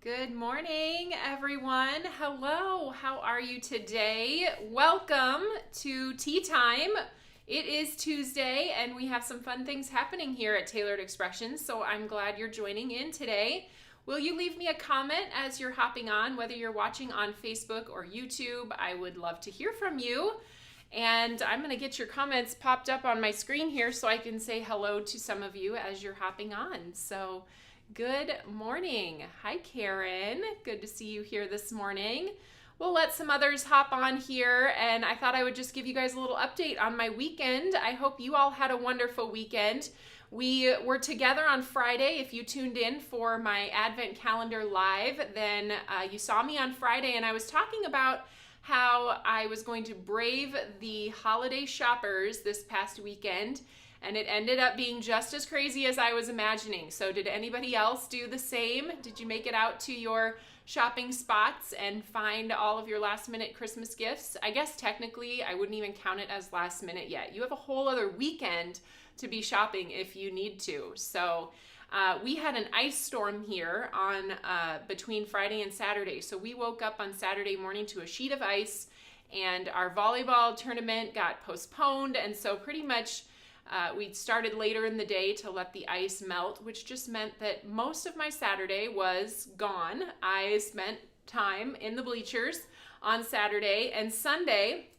Good morning, everyone. Hello, how are you today? Welcome to Tea Time. It is Tuesday, and we have some fun things happening here at Tailored Expressions, so I'm glad you're joining in today. Will you leave me a comment as you're hopping on, whether you're watching on Facebook or YouTube? I would love to hear from you. And I'm going to get your comments popped up on my screen here so I can say hello to some of you as you're hopping on. So good morning. Hi, Karen. Good to see you here this morning. We'll let some others hop on here, and I thought I would just give you guys a little update on my weekend. I hope you all had a wonderful weekend. We were together on Friday. If you tuned in for my Advent Calendar Live, then you saw me on Friday, and I was talking about how I was going to brave the holiday shoppers this past weekend, and it ended up being just as crazy as I was imagining. So did anybody else do the same? Did you make it out to your shopping spots and find all of your last minute Christmas gifts? I guess technically I wouldn't even count it as last minute yet. You have a whole other weekend to be shopping if you need to. So we had an ice storm here on between Friday and Saturday. So we woke up on Saturday morning to a sheet of ice, and our volleyball tournament got postponed. And so pretty much we started later in the day to let the ice melt, which just meant that most of my Saturday was gone. I spent time in the bleachers on Saturday, and Sunday,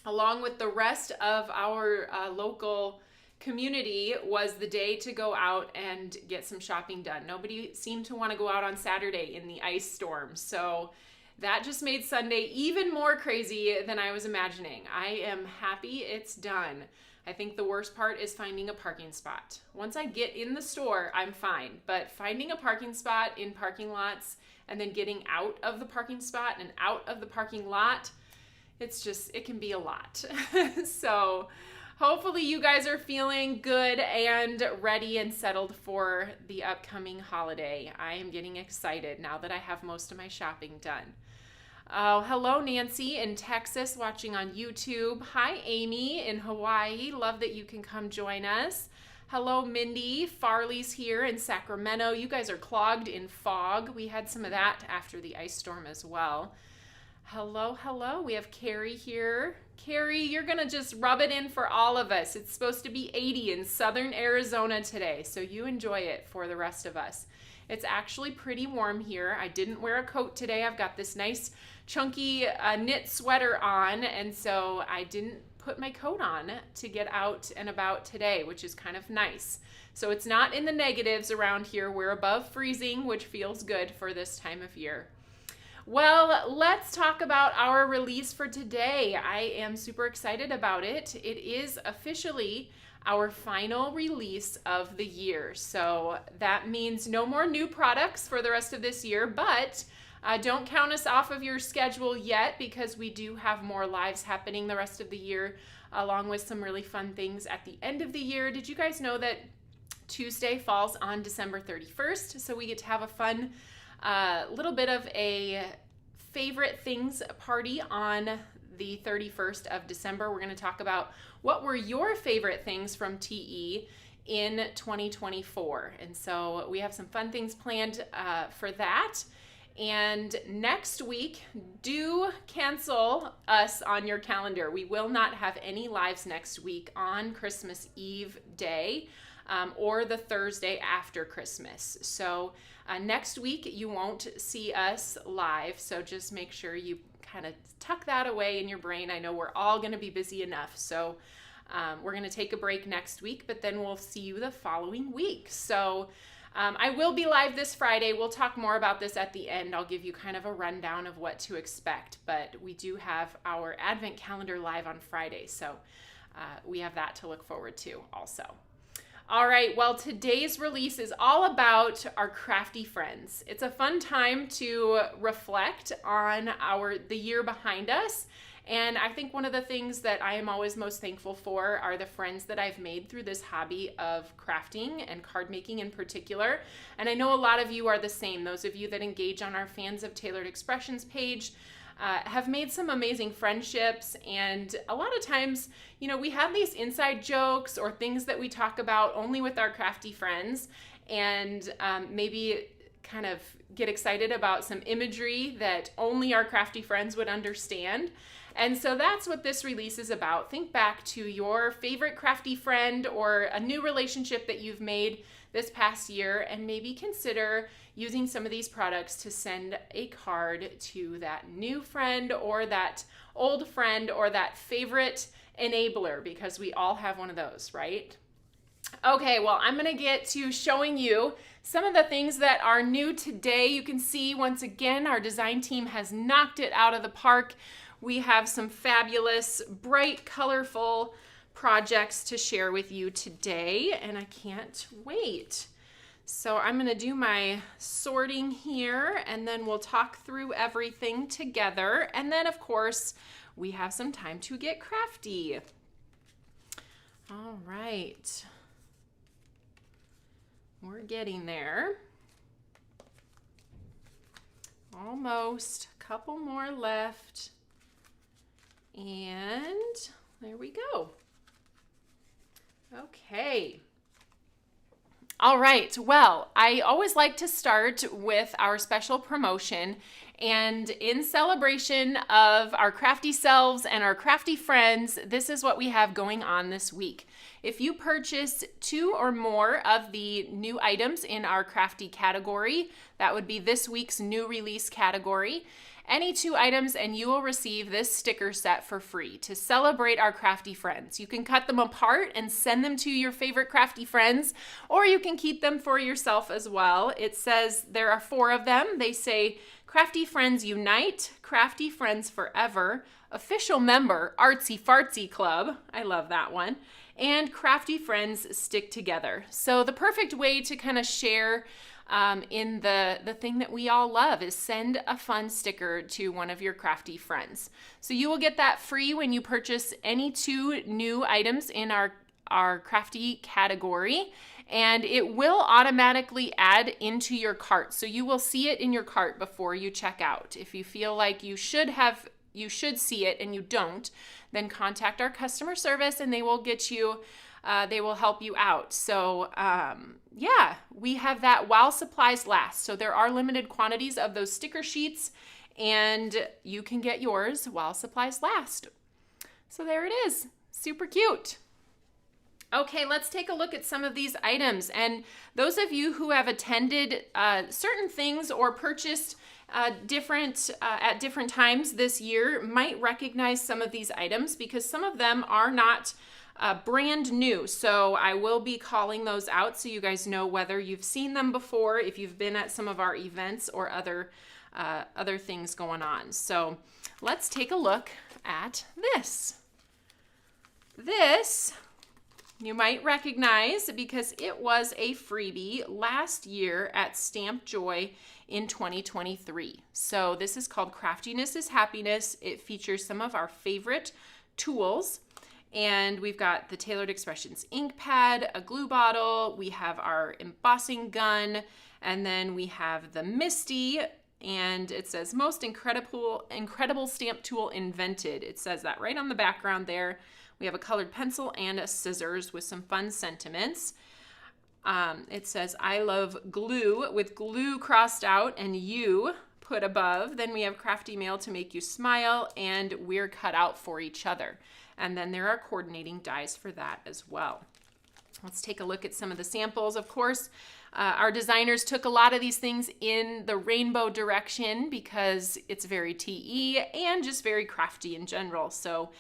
along with the rest of our local community, was the day to go out and get some shopping done. Nobody seemed to want to go out on Saturday in the ice storm. So that just made Sunday even more crazy than I was imagining. I am happy it's done. I think the worst part is finding a parking spot. Once I get in the store, I'm fine. But finding a parking spot in parking lots and then getting out of the parking spot and out of the parking lot, it can be a lot. So hopefully you guys are feeling good and ready and settled for the upcoming holiday. I am getting excited now that I have most of my shopping done. Oh, hello, Nancy in Texas watching on YouTube. Hi, Amy in Hawaii. Love that you can come join us. Hello, Mindy. Farley's here in Sacramento. You guys are clogged in fog. We had some of that after the ice storm as well. Hello, hello. We have Carrie here. Carrie, you're going to just rub it in for all of us. It's supposed to be 80 in southern Arizona today, so you enjoy it for the rest of us. It's actually pretty warm here. I didn't wear a coat today. I've got this nice chunky knit sweater on, and so I didn't put my coat on to get out and about today, which is kind of nice. So it's not in the negatives around here. We're above freezing, which feels good for this time of year. Well, let's talk about our release for today. I am super excited about it. It is officially our final release of the year. So that means no more new products for the rest of this year, but don't count us off of your schedule yet, because we do have more lives happening the rest of the year, along with some really fun things at the end of the year. Did you guys know that Tuesday falls on December 31st? So we get to have a fun little bit of a favorite things party on the 31st of December. We're going to talk about what were your favorite things from TE in 2024. And so we have some fun things planned for that. And next week, do cancel us on your calendar. We will not have any lives next week on Christmas Eve day or the Thursday after Christmas. So next week, you won't see us live. So just make sure you kind of tuck that away in your brain. I know we're all going to be busy enough. So we're going to take a break next week, but then we'll see you the following week. So I will be live this Friday. We'll talk more about this at the end. I'll give you kind of a rundown of what to expect, but we do have our Advent Calendar live on Friday. So we have that to look forward to also. All right, well, today's release is all about our crafty friends. It's a fun time to reflect on the year behind us. And I think one of the things that I am always most thankful for are the friends that I've made through this hobby of crafting and card making in particular. And I know a lot of you are the same. Those of you that engage on our Fans of Tailored Expressions page have made some amazing friendships. And a lot of times, you know, we have these inside jokes or things that we talk about only with our crafty friends. And maybe kind of get excited about some imagery that only our crafty friends would understand. And so that's what this release is about. Think back to your favorite crafty friend or a new relationship that you've made this past year, and maybe consider using some of these products to send a card to that new friend or that old friend or that favorite enabler, because we all have one of those, right? Okay, well, I'm gonna get to showing you some of the things that are new today. You can see, once again, our design team has knocked it out of the park. We have some fabulous, bright, colorful projects to share with you today, and I can't wait. So I'm gonna do my sorting here, and then we'll talk through everything together. And then, of course, we have some time to get crafty. All right. We're getting there. Almost. A couple more left. And there we go. Okay. All right. Well, I always like to start with our special promotion. And in celebration of our crafty selves and our crafty friends, this is what we have going on this week. If you purchase 2 or more of the new items in our crafty category, that would be this week's new release category, any 2 items and you will receive this sticker set for free to celebrate our crafty friends. You can cut them apart and send them to your favorite crafty friends, or you can keep them for yourself as well. It says there are 4 of them. They say, Crafty Friends Unite, Crafty Friends Forever, Official Member, Artsy Fartsy Club, I love that one, and Crafty Friends Stick Together. So the perfect way to kind of share in the thing that we all love is send a fun sticker to one of your crafty friends. So you will get that free when you purchase any 2 new items in our crafty category, and it will automatically add into your cart. So you will see it in your cart before you check out. If you feel like you should see it and you don't, then contact our customer service and they will get you, they will help you out. So yeah, we have that while supplies last. So there are limited quantities of those sticker sheets and you can get yours while supplies last. So there it is, super cute. Okay, let's take a look at some of these items. And those of you who have attended certain things or purchased at different times this year might recognize some of these items because some of them are not brand new. So I will be calling those out so you guys know whether you've seen them before, if you've been at some of our events or other things going on. So let's take a look at this. This you might recognize because it was a freebie last year at Stamp Joy in 2023. So this is called Craftiness is Happiness. It features some of our favorite tools. And we've got the Tailored Expressions ink pad, a glue bottle, we have our embossing gun, and then we have the Misty, and it says most incredible stamp tool invented. It says that right on the background there. We have a colored pencil and a scissors with some fun sentiments. It says, I love glue with glue crossed out and you put above. Then we have crafty mail to make you smile and we're cut out for each other. And then there are coordinating dies for that as well. Let's take a look at some of the samples. Of course, our designers took a lot of these things in the rainbow direction because it's very TE and just very crafty in general. So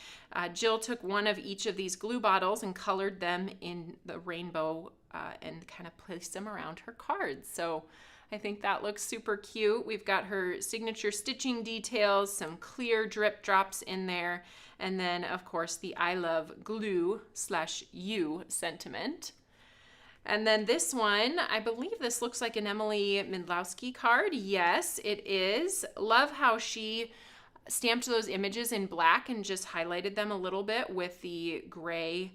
Jill took one of each of these glue bottles and colored them in the rainbow and kind of placed them around her cards. So I think that looks super cute. We've got her signature stitching details, some clear drip drops in there, and then of course the I love glue/you sentiment. And then this one, I believe this looks like an Emily Mindlowski card. Yes, it is. Love how she stamped those images in black and just highlighted them a little bit with the gray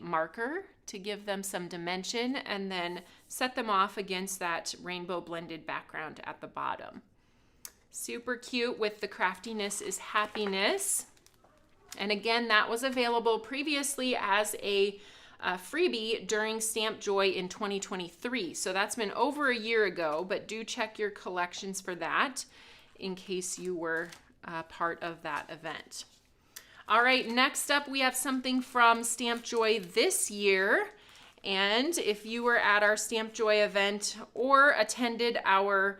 marker to give them some dimension, and then set them off against that rainbow blended background at the bottom. Super cute with the Craftiness is Happiness. And again, that was available previously as a freebie during Stamp Joy in 2023. So that's been over a year ago, but do check your collections for that in case you were part of that event. All right, next up we have something from Stamp Joy this year. And if you were at our Stamp Joy event or attended our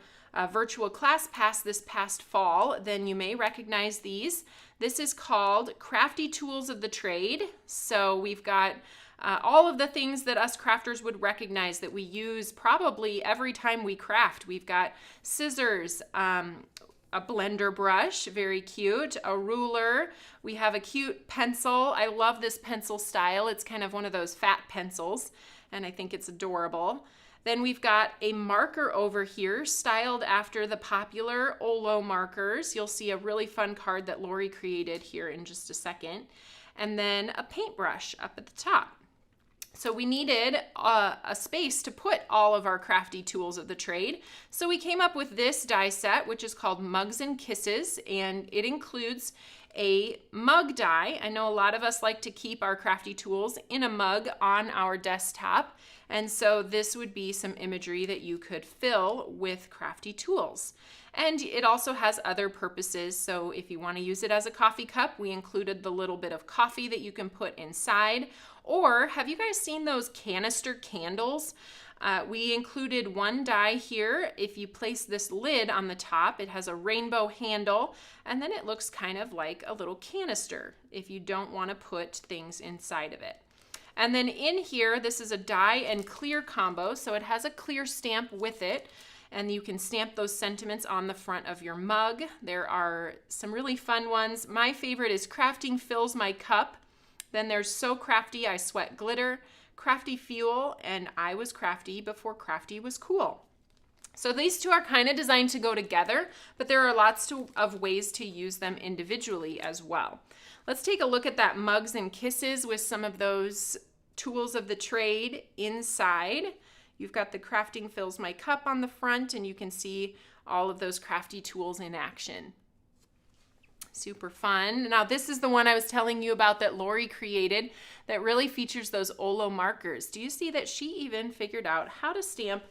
virtual class pass this past fall, then you may recognize these. This is called Crafty Tools of the Trade. So we've got all of the things that us crafters would recognize that we use probably every time we craft. We've got scissors, a blender brush, very cute, a ruler. We have a cute pencil. I love this pencil style. It's kind of one of those fat pencils, and I think it's adorable. Then we've got a marker over here styled after the popular OLO markers. You'll see a really fun card that Lori created here in just a second. And then a paintbrush up at the top. So we needed a space to put all of our crafty tools of the trade. So we came up with this die set, which is called Mugs and Kisses, and it includes a mug die. I know a lot of us like to keep our crafty tools in a mug on our desktop, and so this would be some imagery that you could fill with crafty tools. And it also has other purposes, so if you want to use it as a coffee cup, we included the little bit of coffee that you can put inside. Or have you guys seen those canister candles? We included one die here. If you place this lid on the top, it has a rainbow handle, and then it looks kind of like a little canister if you don't want to put things inside of it. And then in here, this is a die and clear combo, so it has a clear stamp with it, and you can stamp those sentiments on the front of your mug. There are some really fun ones. My favorite is Crafting Fills My Cup. Then there's So Crafty I Sweat Glitter, Crafty Fuel, and I Was Crafty Before Crafty Was Cool. So these two are kind of designed to go together, but there are lots of ways to use them individually as well. Let's take a look at that Mugs and Kisses with some of those tools of the trade inside. You've got the Crafting Fills My Cup on the front, and you can see all of those crafty tools in action. Super fun. Now this is the one I was telling you about that Lori created that really features those OLO markers. Do you see that she even figured out how to stamp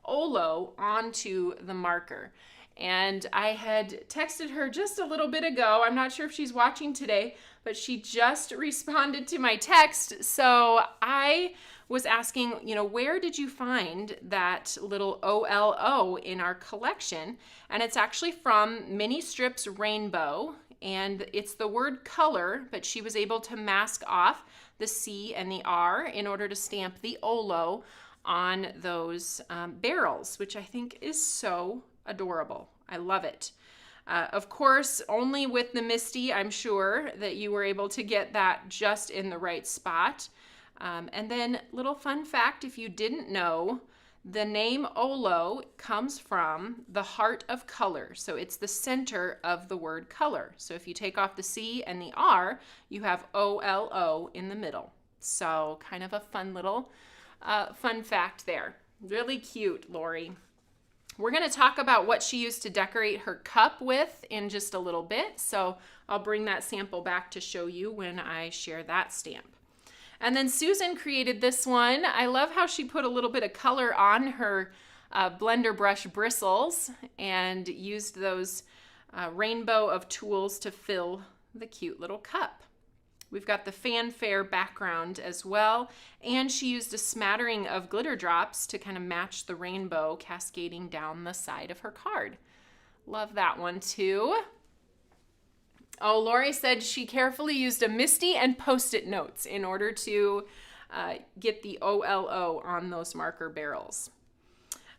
OLO onto the marker? And I had texted her just a little bit ago. I'm not sure if she's watching today, but she just responded to my text. So I was asking, where did you find that little OLO in our collection? And it's actually from Mini Strips Rainbow. And it's the word color, but she was able to mask off the C and the R in order to stamp the OLO on those barrels, which I think is so adorable. I love it. Of course, only with the Misty, I'm sure that you were able to get that just in the right spot. And then, little fun fact, if you didn't know, the name OLO comes from the heart of color. So it's the center of the word color. So if you take off the C and the R, you have OLO in the middle. So kind of a fun little fun fact there. Really cute, Lori. We're going to talk about what she used to decorate her cup with in just a little bit. So I'll bring that sample back to show you when I share that stamp. And then Susan created this one. I love how she put a little bit of color on her blender brush bristles and used those rainbow of tools to fill the cute little cup. We've got the fanfare background as well, and she used a smattering of glitter drops to kind of match the rainbow cascading down the side of her card. Love that one too. Oh, Lori said she carefully used a Misty and Post-it notes in order to get the OLO on those marker barrels.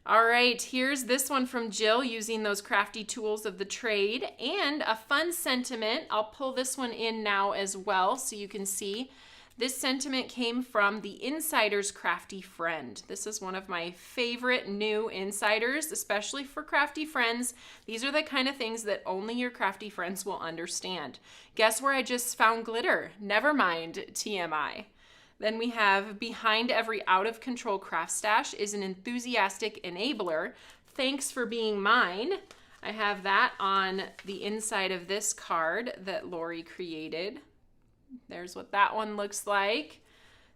All right, here's this one from Jill using those crafty tools of the trade and a fun sentiment. I'll pull this one in now as well so you can see. This sentiment came from the Insider's Crafty Friend. This is one of my favorite new insiders, especially for Crafty Friends. These are the kind of things that only your crafty friends will understand. Guess where I just found glitter? Never mind, TMI. Then we have behind every out-of-control craft stash is an enthusiastic enabler. Thanks for being mine. I have that on the inside of this card that Lori created. There's what that one looks like.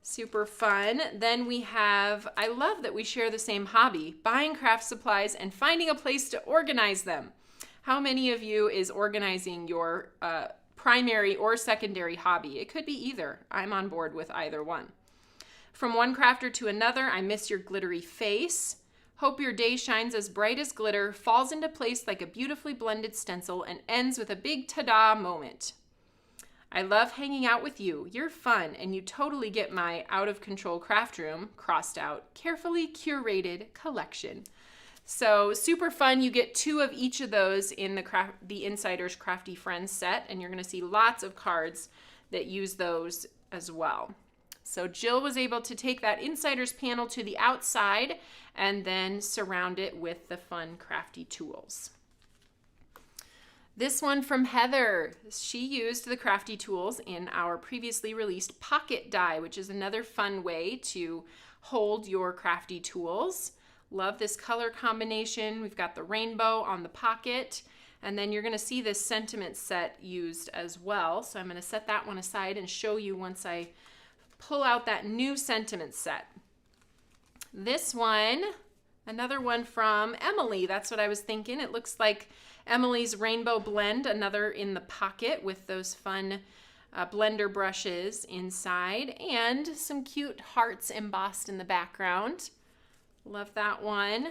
Super fun. Then we have, I love that we share the same hobby, buying craft supplies and finding a place to organize them. How many of you is organizing your primary or secondary hobby? It could be either. I'm on board with either one. From one crafter to another, I miss your glittery face. Hope your day shines as bright as glitter, falls into place like a beautifully blended stencil, and ends with a big ta-da moment. I love hanging out with you. You're fun, and you totally get my out-of-control craft room, crossed out, carefully curated collection. So super fun. You get 2 of each of those in the Insiders Crafty Friends set, and you're going to see lots of cards that use those as well. So Jill was able to take that Insiders panel to the outside and then surround it with the fun crafty tools. This one from Heather, she used the crafty tools in our previously released pocket die, which is another fun way to hold your crafty tools. Love this color combination. We've got the rainbow on the pocket, and then you're going to see this sentiment set used as well. So I'm going to set that one aside and show you once I pull out that new sentiment set. This one, another one from Emily. That's what I was thinking. It looks like Emily's Rainbow Blend, another in the pocket with those fun blender brushes inside and some cute hearts embossed in the background. Love that one.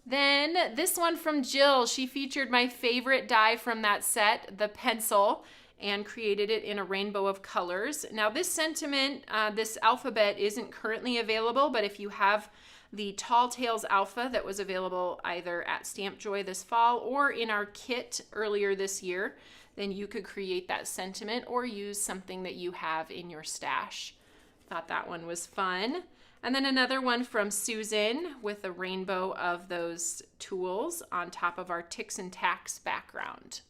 Then this one from Jill. She featured my favorite die from that set, the pencil, and created it in a rainbow of colors. Now this sentiment, this alphabet isn't currently available, but if you have the Tall Tales Alpha that was available either at Stamp Joy this fall or in our kit earlier this year, then you could create that sentiment or use something that you have in your stash. Thought that one was fun. And then another one from Susan with a rainbow of those tools on top of our Ticks and Tacks background.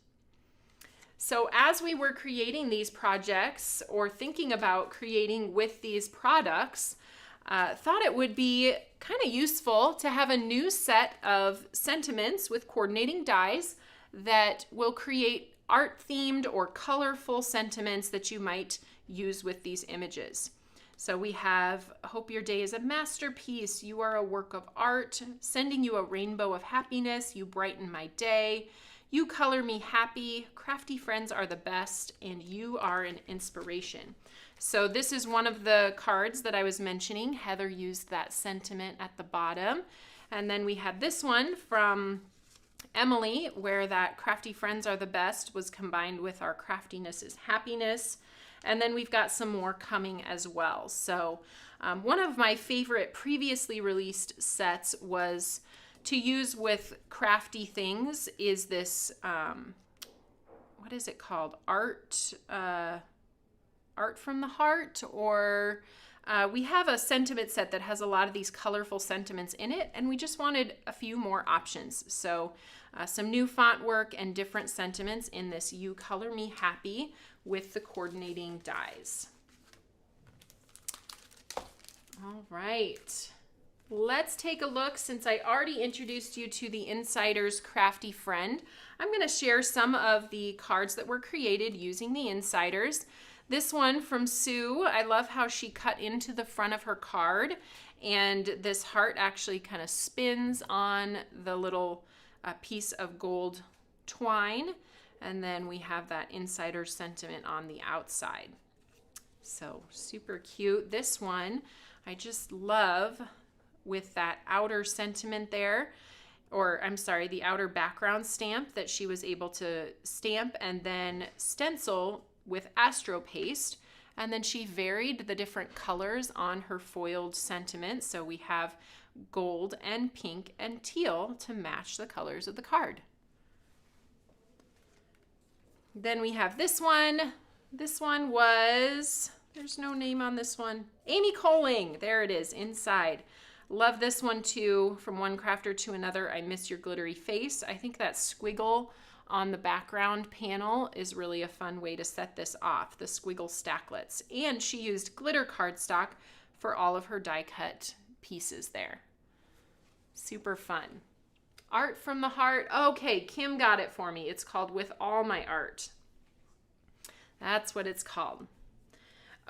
So as we were creating these projects or thinking about creating with these products, thought it would be kind of useful to have a new set of sentiments with coordinating dies that will create art-themed or colorful sentiments that you might use with these images. So we have, hope your day is a masterpiece, you are a work of art, sending you a rainbow of happiness, you brighten my day, you color me happy, crafty friends are the best, and you are an inspiration. So this is one of the cards that I was mentioning. Heather used that sentiment at the bottom. And then we had this one from Emily, where that crafty friends are the best was combined with our craftiness is happiness. And then we've got some more coming as well. So one of my favorite previously released sets was to use with crafty things is this, what is it called? Art from the Heart, or we have a sentiment set that has a lot of these colorful sentiments in it, and we just wanted a few more options. So some new font work and different sentiments in this You Color Me Happy with the coordinating dies. All right, let's take a look. Since I already introduced you to the Insiders Crafty Friend, I'm going to share some of the cards that were created using the Insiders. This one from Sue, I love how she cut into the front of her card, and this heart actually kind of spins on the little piece of gold twine, and then we have that insider sentiment on the outside. So super cute. This one I just love with that outer sentiment there, or I'm sorry, the outer background stamp that she was able to stamp and then stencil with Astro Paste, and then she varied the different colors on her foiled sentiment. So we have gold and pink and teal to match the colors of the card. Then we have this one. This one was, there's no name on this one. Amy Coling, there it is inside. Love this one too. From one crafter to another, I miss your glittery face. I think that squiggle on the background panel is really a fun way to set this off, the squiggle stacklets. And she used glitter cardstock for all of her die cut pieces there. Super fun. Art from the Heart. Okay, Kim got it for me. It's called With All My Art. That's what it's called.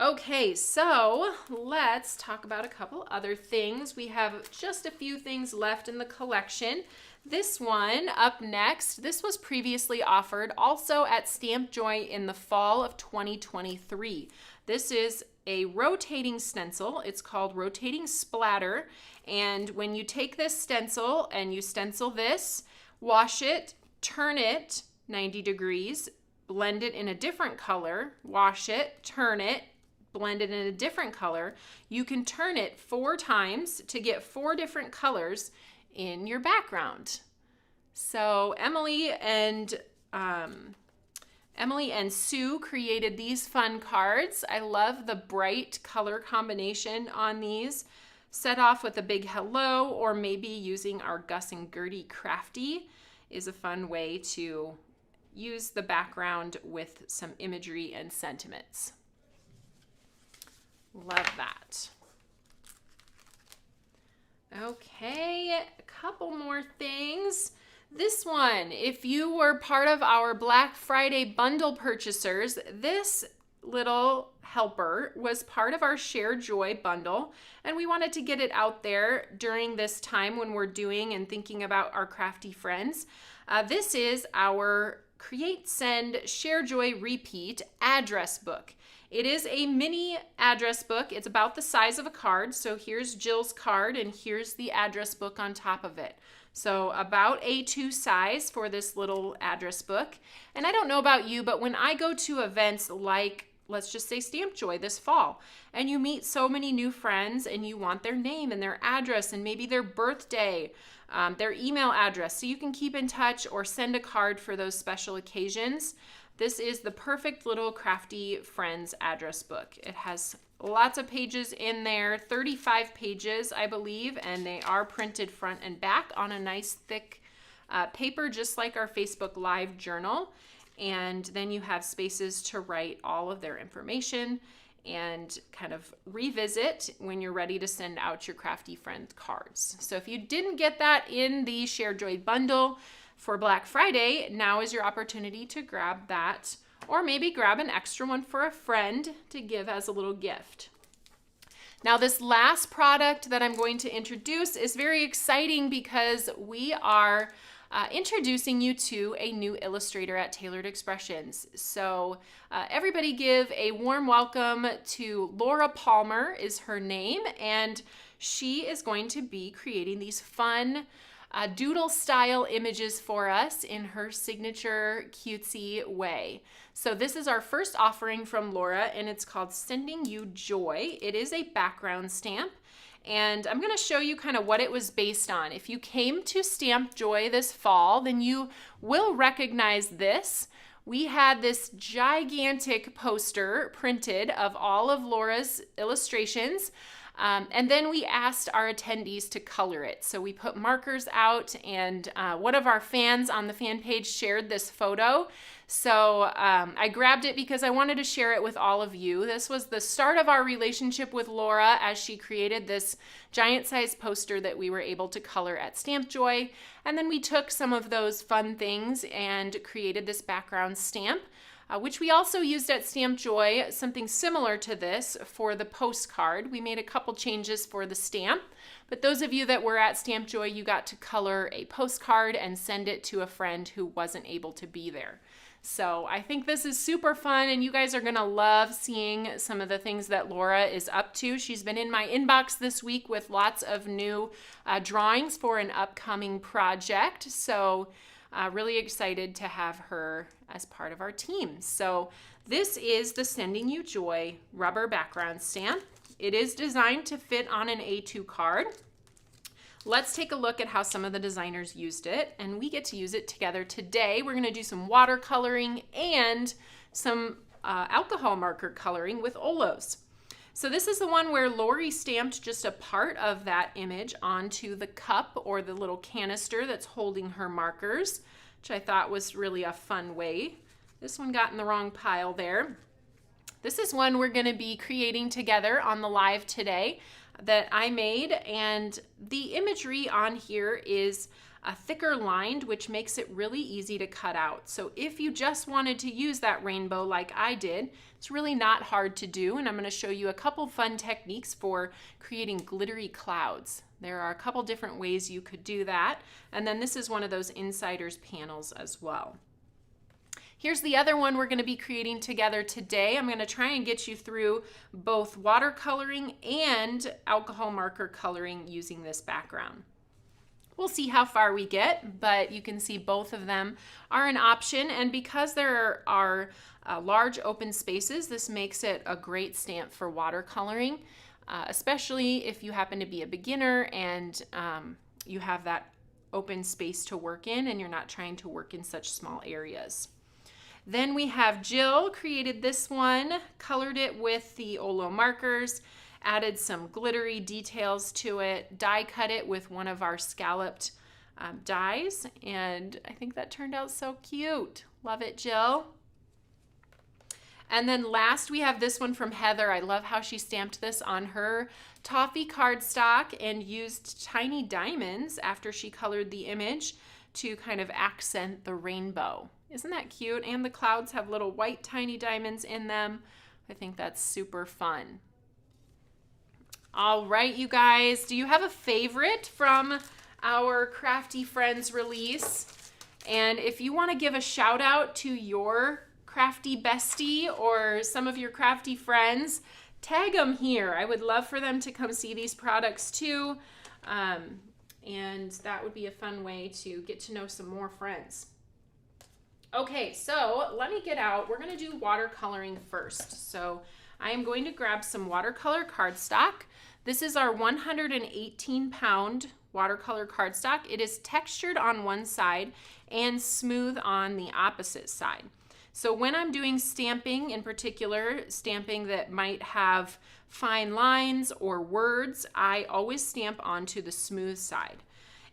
Okay, so let's talk about a couple other things. We have just a few things left in the collection. This one up next, this was previously offered also at Stamp Joy in the fall of 2023. This is a rotating stencil. It's called Rotating Splatter. And when you take this stencil and you stencil this, wash it, turn it 90 degrees, blend it in a different color, wash it, turn it, blend it in a different color, you can turn it 4 times to get 4 different colors in your background. So Emily and Sue created these fun cards. I love the bright color combination on these. Set off with a big hello, or maybe using our Gus and Gertie Crafty is a fun way to use the background with some imagery and sentiments. Love that. Okay, a couple more things. This one, if you were part of our Black Friday bundle purchasers, this little helper was part of our Share Joy bundle, and we wanted to get it out there during this time when we're doing and thinking about our Crafty Friends. This is our Create, Send, Share Joy Repeat address book. It is a mini address book. It's about the size of a card. So here's Jill's card and here's the address book on top of it. So about A2 size for this little address book. And I don't know about you, but when I go to events like, let's just say Stamp Joy this fall, and you meet so many new friends and you want their name and their address and maybe their birthday, their email address, so you can keep in touch or send a card for those special occasions. This is the perfect little Crafty Friends address book. It has lots of pages in there, 35 pages, I believe, and they are printed front and back on a nice thick paper, just like our Facebook Live journal. And then you have spaces to write all of their information and kind of revisit when you're ready to send out your Crafty Friend cards. So if you didn't get that in the Share Joy bundle for Black Friday, now is your opportunity to grab that, or maybe grab an extra one for a friend to give as a little gift. Now this last product that I'm going to introduce is very exciting because we are introducing you to a new illustrator at Tailored Expressions. So everybody give a warm welcome to Laura Palmer is her name, and she is going to be creating these fun doodle style images for us in her signature cutesy way. So this is our first offering from Laura, and it's called Sending You Joy. It is a background stamp, and I'm going to show you kind of what it was based on. If you came to Stamp Joy this fall, then you will recognize this. We had this gigantic poster printed of all of Laura's illustrations. And then we asked our attendees to color it. So we put markers out, and one of our fans on the fan page shared this photo. So I grabbed it because I wanted to share it with all of you. This was the start of our relationship with Laura as she created this giant size poster that we were able to color at Stamp Joy. And then we took some of those fun things and created this background stamp, which we also used at Stamp Joy, something similar to this for the postcard. We made a couple changes for the stamp, but those of you that were at Stamp Joy, you got to color a postcard and send it to a friend who wasn't able to be there. So I think this is super fun, and you guys are going to love seeing some of the things that Laura is up to. She's been in my inbox this week with lots of new drawings for an upcoming project. So really excited to have her as part of our team. So this is the Sending You Joy rubber background stamp. It is designed to fit on an A2 card. Let's take a look at how some of the designers used it, and we get to use it together today. We're going to do some watercoloring and some alcohol marker coloring with OLOs. So this is the one where Lori stamped just a part of that image onto the cup or the little canister that's holding her markers, which I thought was really a fun way. This one got in the wrong pile there. This is one we're going to be creating together on the live today. that I made, and the imagery on here is thicker lined, which makes it really easy to cut out. So if you just wanted to use that rainbow like I did, it's really not hard to do, and I'm going to show you a couple fun techniques for creating glittery clouds. There are a couple different ways you could do that, and then this is one of those insiders panels as well. Here's the other one we're going to be creating together today. I'm going to try and get you through both watercoloring and alcohol marker coloring using this background. We'll see how far we get, but you can see both of them are an option, and because there are large open spaces, this makes it a great stamp for watercoloring, especially if you happen to be a beginner and you have that open space to work in and you're not trying to work in such small areas. Then we have Jill created this one, colored it with the OLO markers, added some glittery details to it, die cut it with one of our scalloped dies, and I think that turned out so cute. Love it, Jill. And then last we have this one from Heather. I love how she stamped this on her toffee cardstock and used tiny diamonds after she colored the image to kind of accent the rainbow. Isn't that cute? And the clouds have little white tiny diamonds in them. I think that's super fun. All right, you guys, do you have a favorite from our Crafty Friends release? And if you want to give a shout out to your crafty bestie or some of your crafty friends, tag them here. I would love for them to come see these products too. And that would be a fun way to get to know some more friends. Okay, so let me get out. We're going to do watercoloring first. So I am going to grab some watercolor cardstock. This is our 118-pound watercolor cardstock. It is textured on one side and smooth on the opposite side. So when I'm doing stamping, in particular, stamping that might have fine lines or words, I always stamp onto the smooth side.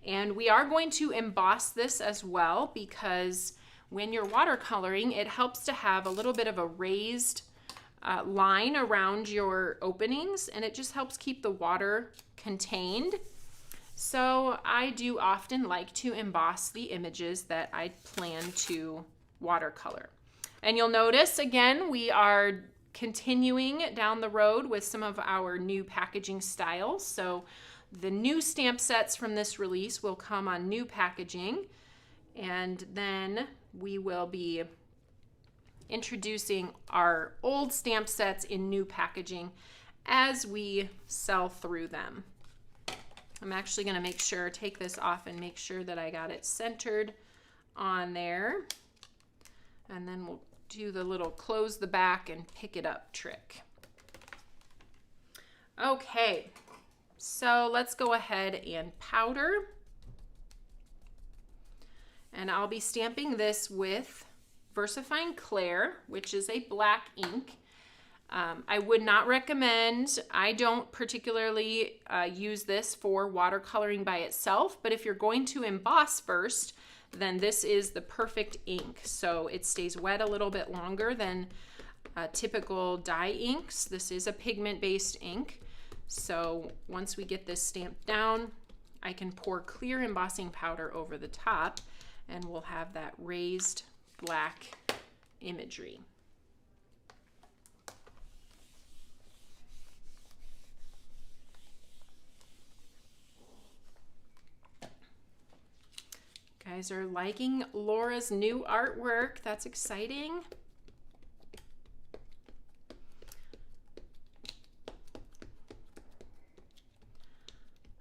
And we are going to emboss this as well, because when you're watercoloring, it helps to have a little bit of a raised line around your openings, and it just helps keep the water contained. So I do often like to emboss the images that I plan to watercolor. And you'll notice, again, we are continuing down the road with some of our new packaging styles. So the new stamp sets from this release will come on new packaging, and then we will be introducing our old stamp sets in new packaging as we sell through them. I'm actually going to make sure, take this off and make sure that I got it centered on there. And then we'll do the little close the back and pick it up trick. Okay, so let's go ahead and powder. And I'll be stamping this with VersaFine Clair, which is a black ink. I would not recommend, I don't particularly use this for watercoloring by itself, but if you're going to emboss first, then this is the perfect ink. So it stays wet a little bit longer than typical dye inks. This is a pigment-based ink. So once we get this stamped down, I can pour clear embossing powder over the top, and we'll have that raised black imagery. Guys are liking Laura's new artwork. That's exciting.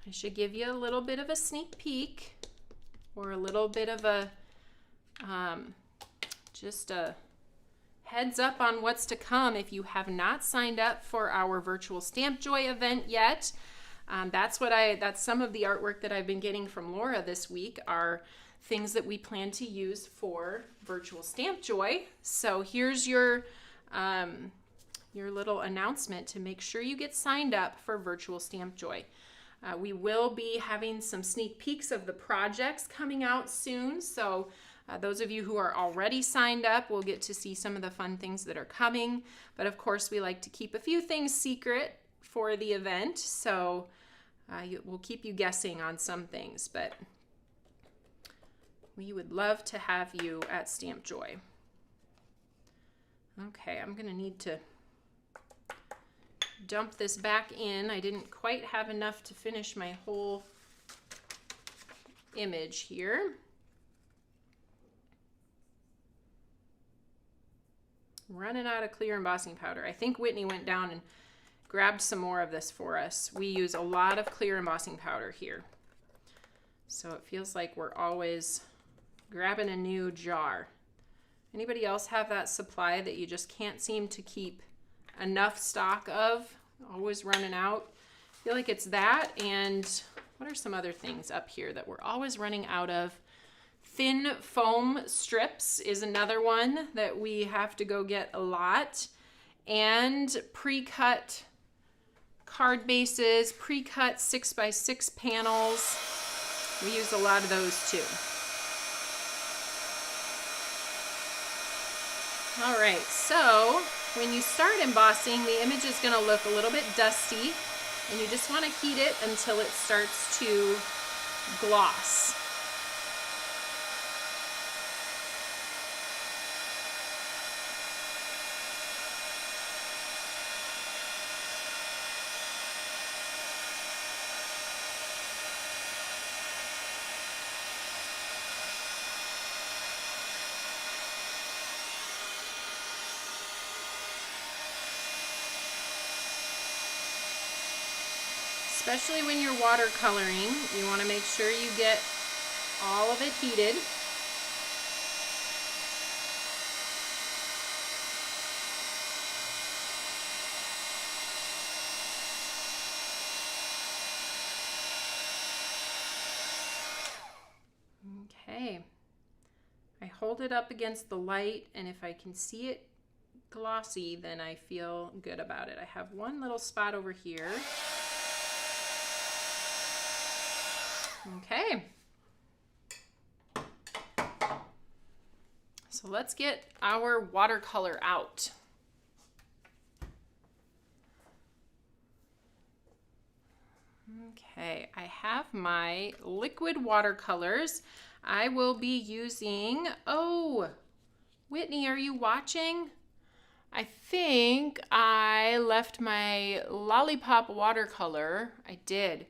I should give you a little bit of a sneak peek, or a little bit of a just a heads up on what's to come. If you have not signed up for our virtual Stamp Joy event yet, that's some of the artwork that I've been getting from Laura this week are things that we plan to use for virtual Stamp Joy. So here's your little announcement to make sure you get signed up for virtual Stamp Joy. We will be having some sneak peeks of the projects coming out soon, so those of you who are already signed up will get to see some of the fun things that are coming. But of course, we like to keep a few things secret for the event, so we'll keep you guessing on some things, but we would love to have you at Stamp Joy. Okay, I'm gonna need to dump this back in. I didn't quite have enough to finish my whole image here. Running out of clear embossing powder. I think Whitney went down and grabbed some more of this for us. We use a lot of clear embossing powder here, so it feels like we're always grabbing a new jar. Anybody else have that supply that you just can't seem to keep enough stock of? Always running out. I feel like it's that, and what are some other things up here that we're always running out of? Thin foam strips is another one that we have to go get a lot. And pre-cut card bases, pre-cut 6x6 panels. We use a lot of those too. All right, so when you start embossing, the image is going to look a little bit dusty, and you just want to heat it until it starts to gloss. Especially when you're watercoloring, you want to make sure you get all of it heated. Okay, I hold it up against the light, and if I can see it glossy, then I feel good about it. I have one little spot over here. Okay, so let's get our watercolor out. Okay, I have my liquid watercolors. I will be using, oh, Whitney, are you watching? I think I left my Lollipop watercolor. I did.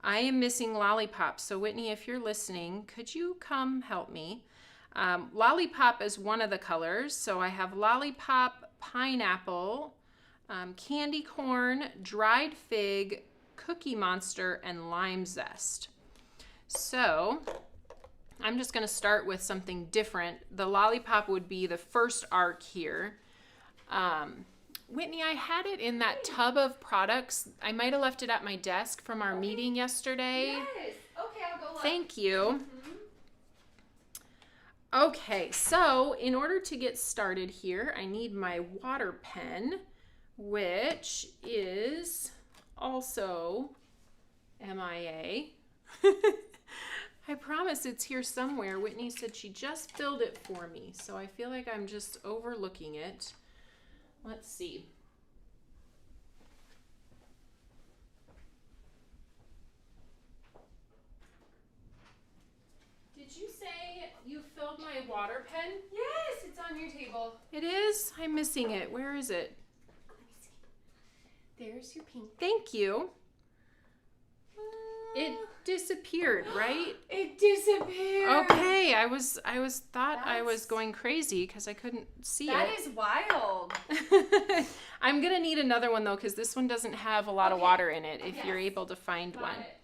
I am missing Lollipop. So Whitney, if you're listening, could you come help me? Lollipop is one of the colors. So I have Lollipop, Pineapple, Candy Corn, Dried Fig, Cookie Monster, and Lime Zest. So I'm just going to start with something different. The Lollipop would be the first arc here. Whitney, I had it in that tub of products. I might have left it at my desk from our meeting yesterday. Yes. Okay, I'll go look. Thank you. Okay, so in order to get started here, I need my water pen, which is also MIA. I promise it's here somewhere. Whitney said she just filled it for me, so I feel like I'm just overlooking it. Let's see. Did you say you filled my water pen? Yes, it's on your table. It is? I'm missing it. Where is it? Let me see. There's your pink. Thank you. It disappeared, right? It disappeared. Okay, I was going crazy because I couldn't see it. That is wild. I'm gonna need another one though, because this one doesn't have a lot of water in it. If you're able to find Got one. it.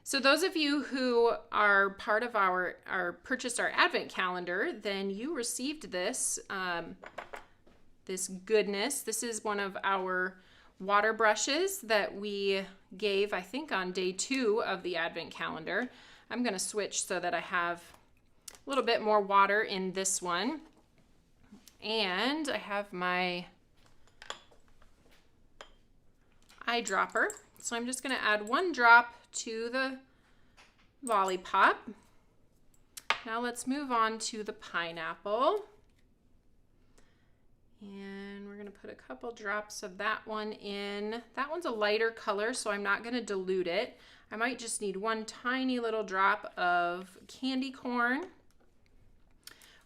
So those of you who are part of our purchased our advent calendar, then you received this this goodness. This is one of our water brushes that we gave, I think, on day 2 of the advent calendar. I'm going to switch so that I have a little bit more water in this one. And I have my eyedropper. So I'm just going to add 1 drop to the lollipop. Now let's move on to the pineapple. And we're gonna put a couple drops of that one in. That one's a lighter color, so I'm not gonna dilute it. I might just need one tiny little drop of candy corn.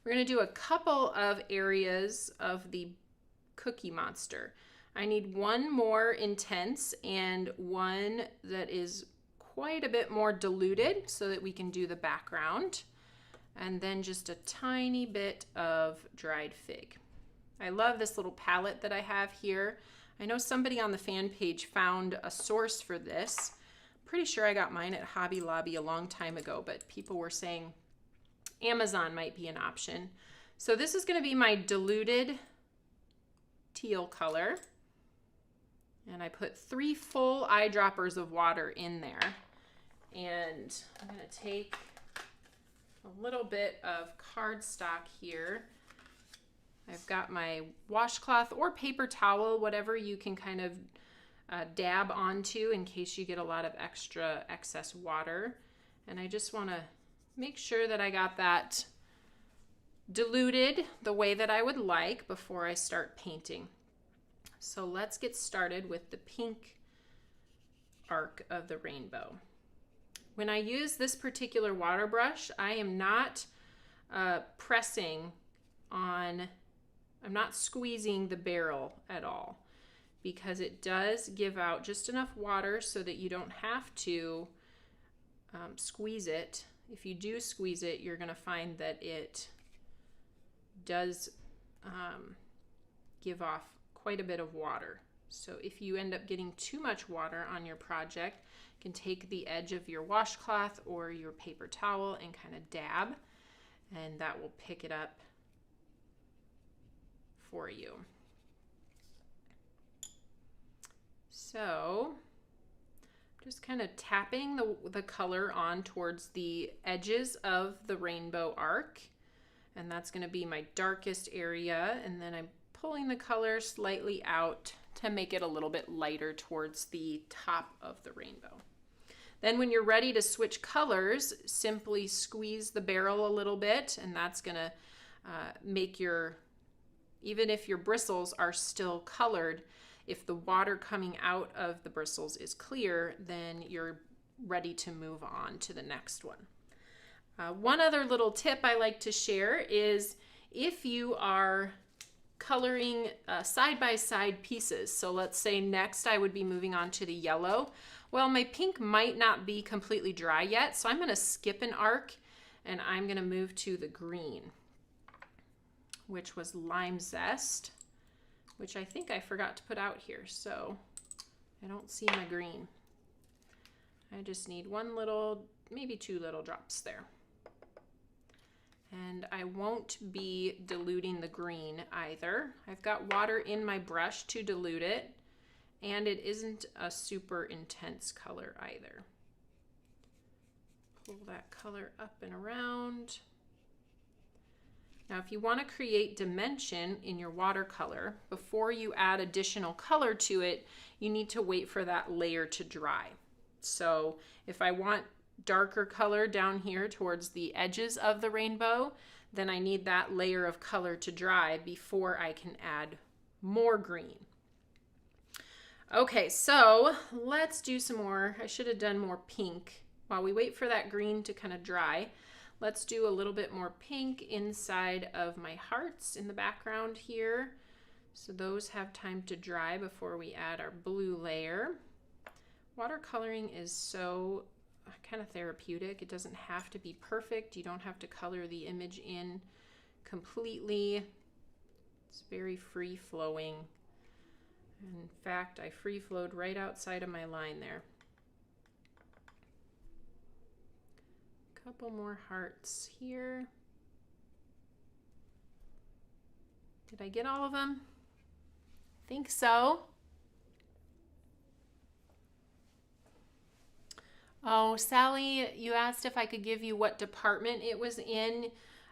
We're gonna do a couple of areas of the Cookie Monster. I need one more intense and one that is quite a bit more diluted so that we can do the background. And then just a tiny bit of dried fig. I love this little palette that I have here. I know somebody on the fan page found a source for this. Pretty sure I got mine at Hobby Lobby a long time ago, but people were saying Amazon might be an option. So this is going to be my diluted teal color. And I put 3 full eyedroppers of water in there. And I'm going to take a little bit of cardstock here. I've got my washcloth or paper towel, whatever you can kind of dab onto in case you get a lot of extra excess water. And I just want to make sure that I got that diluted the way that I would like before I start painting. So let's get started with the pink arc of the rainbow. When I use this particular water brush, I am not pressing on, I'm not squeezing the barrel at all, because it does give out just enough water so that you don't have to squeeze it. If you do squeeze it, you're going to find that it does give off quite a bit of water. So if you end up getting too much water on your project, you can take the edge of your washcloth or your paper towel and kind of dab, and that will pick it up for you. So just kind of tapping the color on towards the edges of the rainbow arc, and that's going to be my darkest area, and then I'm pulling the color slightly out to make it a little bit lighter towards the top of the rainbow. Then when you're ready to switch colors, simply squeeze the barrel a little bit, and that's going to make your, even if your bristles are still colored, if the water coming out of the bristles is clear, then you're ready to move on to the next one. One other little tip I like to share is if you are coloring side-by-side pieces. So let's say next I would be moving on to the yellow. Well, my pink might not be completely dry yet, so I'm going to skip an arc and I'm going to move to the green, which was Lime Zest, which I think I forgot to put out here, so I don't see my green. I just need one little, maybe 2 little drops there. And I won't be diluting the green either. I've got water in my brush to dilute it, and it isn't a super intense color either. Pull that color up and around. Now, if you want to create dimension in your watercolor, before you add additional color to it, you need to wait for that layer to dry. So if I want darker color down here towards the edges of the rainbow, then I need that layer of color to dry before I can add more green. Okay, so let's do some more. I should have done more pink. While we wait for that green to kind of dry, let's do a little bit more pink inside of my hearts in the background here. So those have time to dry before we add our blue layer. Watercoloring is so kind of therapeutic. It doesn't have to be perfect. You don't have to color the image in completely. It's very free flowing. In fact, I free flowed right outside of my line there. Couple more hearts here. Did I get all of them? Think so. Oh, Sally, you asked if I could give you what department it was in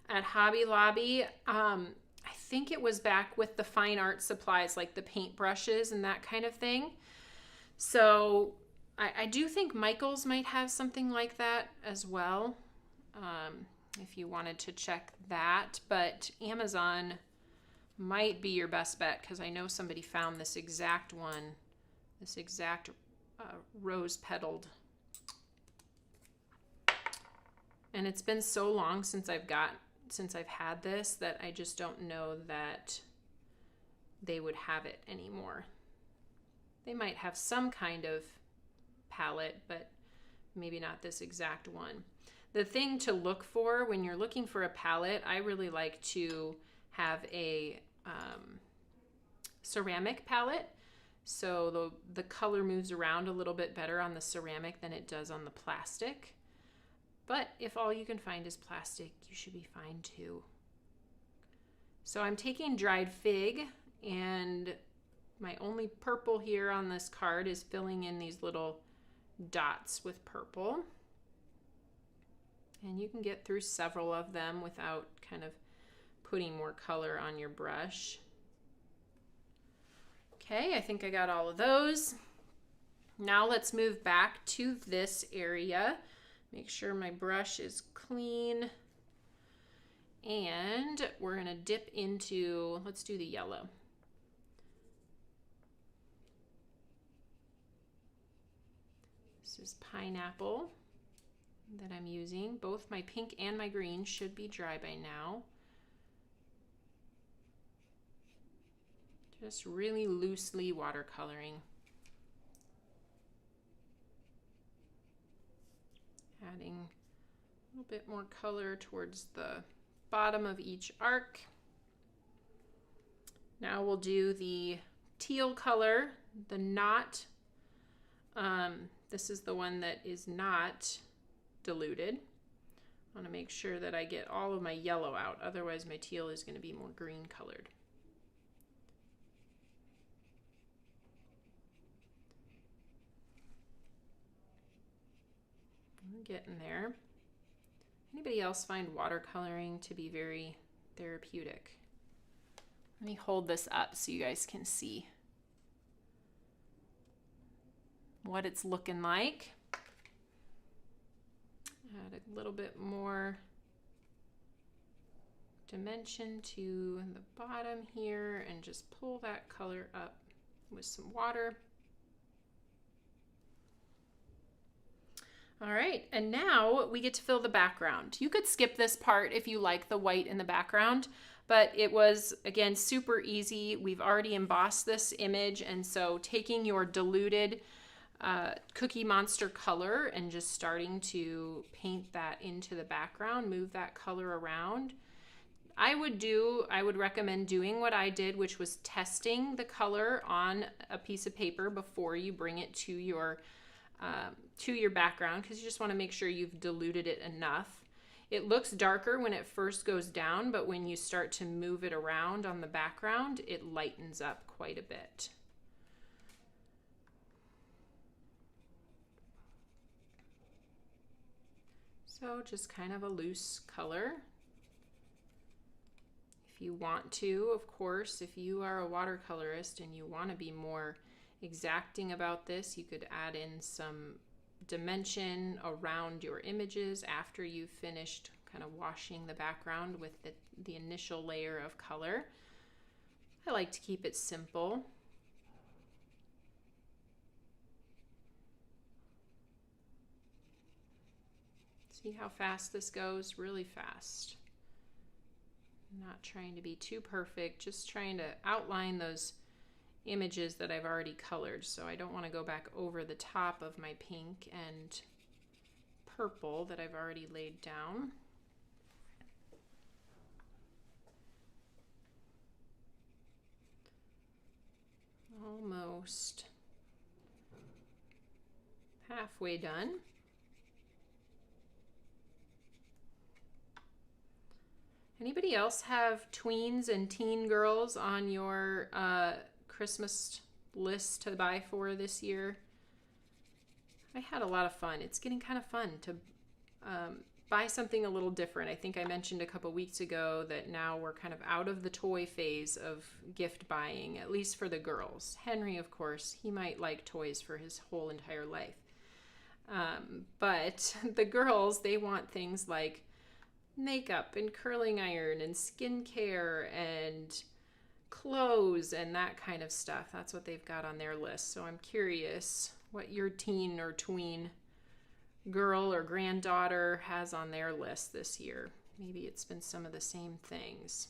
at Hobby Lobby. I think it was back with the fine art supplies, like the paint brushes and that kind of thing. So I do think Michael's might have something like that as well, if you wanted to check that. But Amazon might be your best bet because I know somebody found this exact one, this exact rose petaled. And it's been so long since I've had this that I just don't know that they would have it anymore. They might have some kind of palette, but maybe not this exact one. The thing to look for when you're looking for a palette, I really like to have a ceramic palette. So the color moves around a little bit better on the ceramic than it does on the plastic. But if all you can find is plastic, you should be fine too. So I'm taking dried fig, and my only purple here on this card is filling in these little dots with purple. And you can get through several of them without kind of putting more color on your brush. Okay, I think I got all of those. Now let's move back to this area. Make sure my brush is clean. And we're gonna dip into, let's do the yellow. This is pineapple that I'm using. Both my pink and my green should be dry by now. Just really loosely watercoloring. Adding a little bit more color towards the bottom of each arc. Now we'll do the teal color, the not. This is the one that is not diluted. I want to make sure that I get all of my yellow out, otherwise my teal is going to be more green colored. I'm getting there. Anybody else find watercoloring to be very therapeutic? Let me hold this up so you guys can see what it's looking like. Add a little bit more dimension to the bottom here and just pull that color up with some water. All right, and now we get to fill the background. You could skip this part if you like the white in the background, but it was, again, super easy. We've already embossed this image, and so taking your diluted Cookie Monster color and just starting to paint that into the background, move that color around. I would recommend doing what I did, which was testing the color on a piece of paper before you bring it to your background, because you just want to make sure you've diluted it enough. It looks darker when it first goes down, but when you start to move it around on the background, it lightens up quite a bit. So just kind of a loose color. If you want to, of course, if you are a watercolorist and you want to be more exacting about this, you could add in some dimension around your images after you've finished kind of washing the background with the initial layer of color. I like to keep it simple. See how fast this goes? Really fast. Not trying to be too perfect, just trying to outline those images that I've already colored. So I don't want to go back over the top of my pink and purple that I've already laid down. Almost halfway done. Anybody else have tweens and teen girls on your Christmas list to buy for this year? I had a lot of fun. It's getting kind of fun to buy something a little different. I think I mentioned a couple weeks ago that now we're kind of out of the toy phase of gift buying, at least for the girls. Henry, of course, he might like toys for his whole entire life. But the girls, they want things like makeup and curling iron and skincare and clothes and that kind of stuff. That's what they've got on their list. So I'm curious what your teen or tween girl or granddaughter has on their list this year. Maybe it's been some of the same things.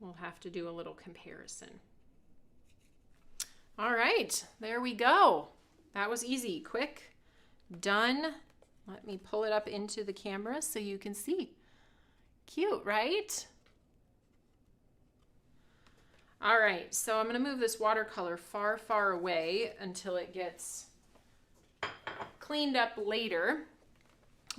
We'll have to do a little comparison. All right, there we go. That was easy, quick, done. Let me pull it up into the camera so you can see. Cute, right? All right, so I'm gonna move this watercolor far, far away until it gets cleaned up later.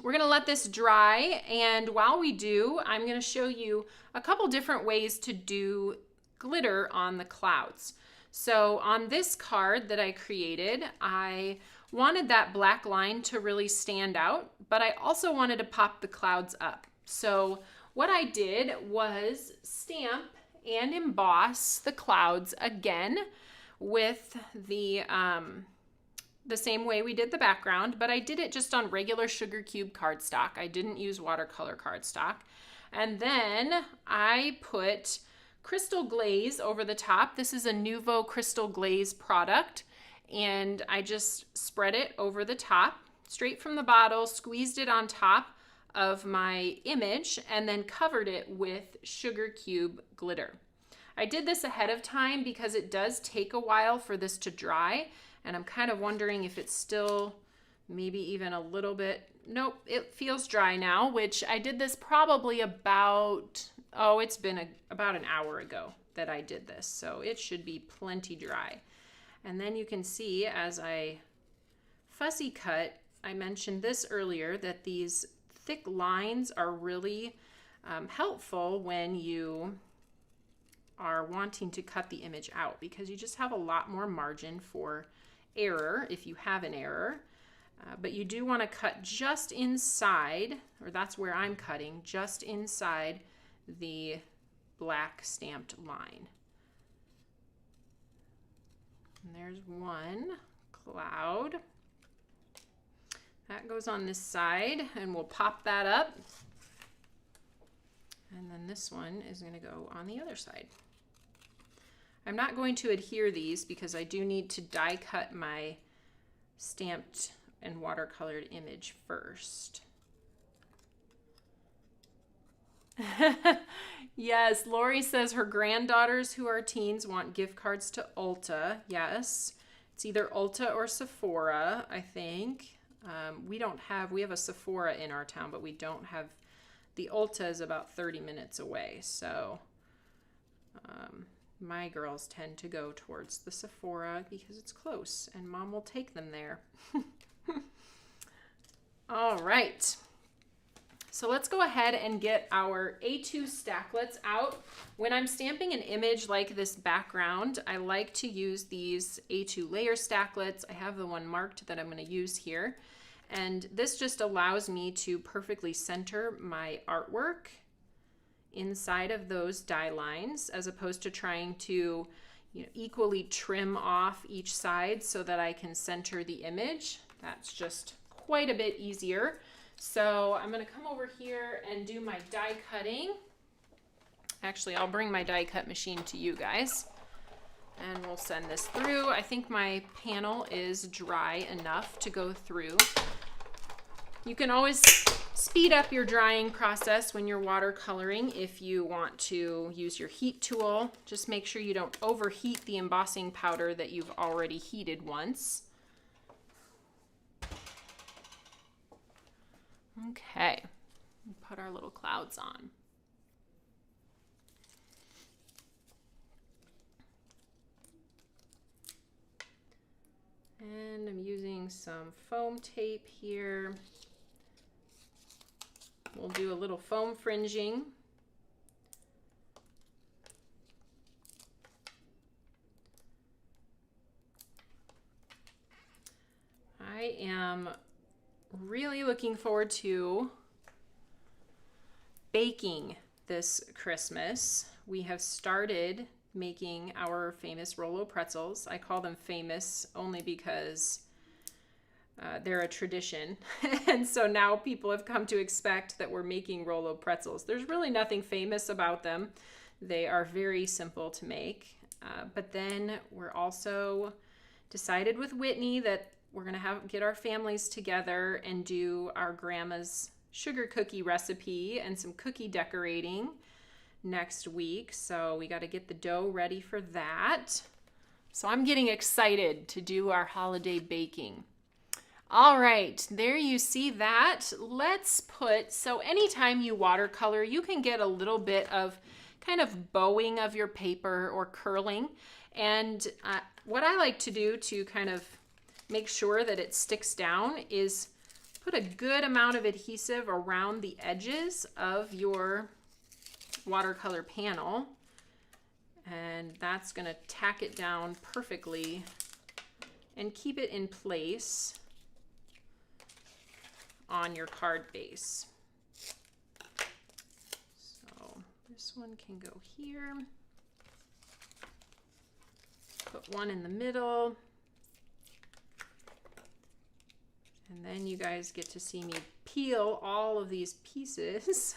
We're gonna let this dry, and while we do, I'm gonna show you a couple different ways to do glitter on the clouds. So on this card that I created, I wanted that black line to really stand out, but I also wanted to pop the clouds up. So what I did was stamp and emboss the clouds again with the same way we did the background, but I did it just on regular sugar cube cardstock. I didn't use watercolor cardstock. And then I put crystal glaze over the top. This is a Nuvo crystal glaze product, and I just spread it over the top, straight from the bottle, squeezed it on top of my image, and then covered it with sugar cube glitter. I did this ahead of time because it does take a while for this to dry, and I'm kind of wondering if it's still maybe even a little bit. Nope, it feels dry now, which I did this probably about, it's been about an hour ago that I did this, so it should be plenty dry. And then you can see as I fussy cut, I mentioned this earlier, that these thick lines are really helpful when you are wanting to cut the image out, because you just have a lot more margin for error if you have an error. But you do want to cut just inside, or that's where I'm cutting, just inside the black stamped line. And there's one cloud. That goes on this side, and we'll pop that up. And then this one is going to go on the other side. I'm not going to adhere these because I do need to die cut my stamped and watercolored image first. Yes, Lori says her granddaughters who are teens want gift cards to Ulta. Yes, it's either Ulta or Sephora, I think. We have a Sephora in our town, but we don't have, the Ulta is about 30 minutes away. So my girls tend to go towards the Sephora because it's close and mom will take them there. All right. So let's go ahead and get our A2 stacklets out. When I'm stamping an image like this background, I like to use these A2 layer stacklets. I have the one marked that I'm going to use here. And this just allows me to perfectly center my artwork inside of those die lines, as opposed to trying to equally trim off each side so that I can center the image. That's just quite a bit easier. So I'm going to come over here and do my die cutting. Actually, I'll bring my die cut machine to you guys and we'll send this through. I think my panel is dry enough to go through. You can always speed up your drying process when you're watercoloring if you want to use your heat tool. Just make sure you don't overheat the embossing powder that you've already heated once. Okay, put our little clouds on. And I'm using some foam tape here. We'll do a little foam fringing. I am really looking forward to baking this Christmas. We have started making our famous Rolo pretzels. I call them famous only because they're a tradition. And so now people have come to expect that we're making Rolo pretzels. There's really nothing famous about them. They are very simple to make. But then we're also decided with Whitney that we're going to get our families together and do our grandma's sugar cookie recipe and some cookie decorating next week. So we got to get the dough ready for that. So I'm getting excited to do our holiday baking. All right, there you see that. Let's put, so anytime you watercolor, you can get a little bit of kind of bowing of your paper or curling. And what I like to do to kind of make sure that it sticks down is put a good amount of adhesive around the edges of your watercolor panel. And that's going to tack it down perfectly and keep it in place on your card base. So this one can go here. Put one in the middle. And then you guys get to see me peel all of these pieces.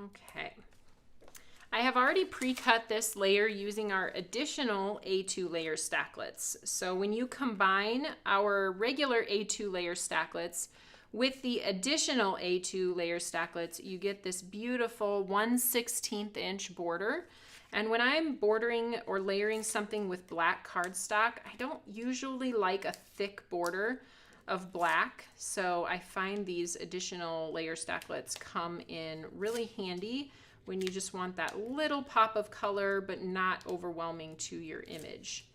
Okay. I have already pre-cut this layer using our additional A2 layer stacklets. So when you combine our regular A2 layer stacklets with the additional A2 layer stacklets, you get this beautiful 1/16 inch border. And when I'm bordering or layering something with black cardstock, I don't usually like a thick border of black. So I find these additional layer stacklets come in really handy when you just want that little pop of color, but not overwhelming to your image.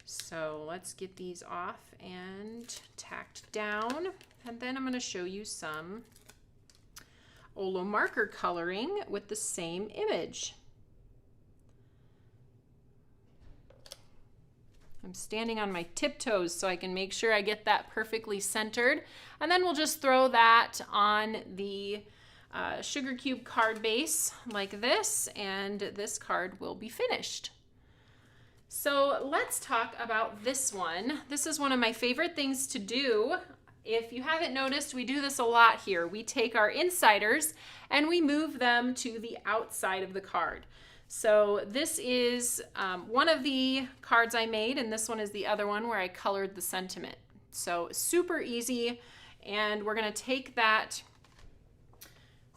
So let's get these off and tacked down. And then I'm going to show you some OLO marker coloring with the same image. I'm standing on my tiptoes so I can make sure I get that perfectly centered. And then we'll just throw that on the sugar cube card base like this, and this card will be finished. So let's talk about this one. This is one of my favorite things to do. If you haven't noticed, we do this a lot here. We take our insiders and we move them to the outside of the card. So this is one of the cards I made, and this one is the other one where I colored the sentiment. So super easy, and we're gonna take that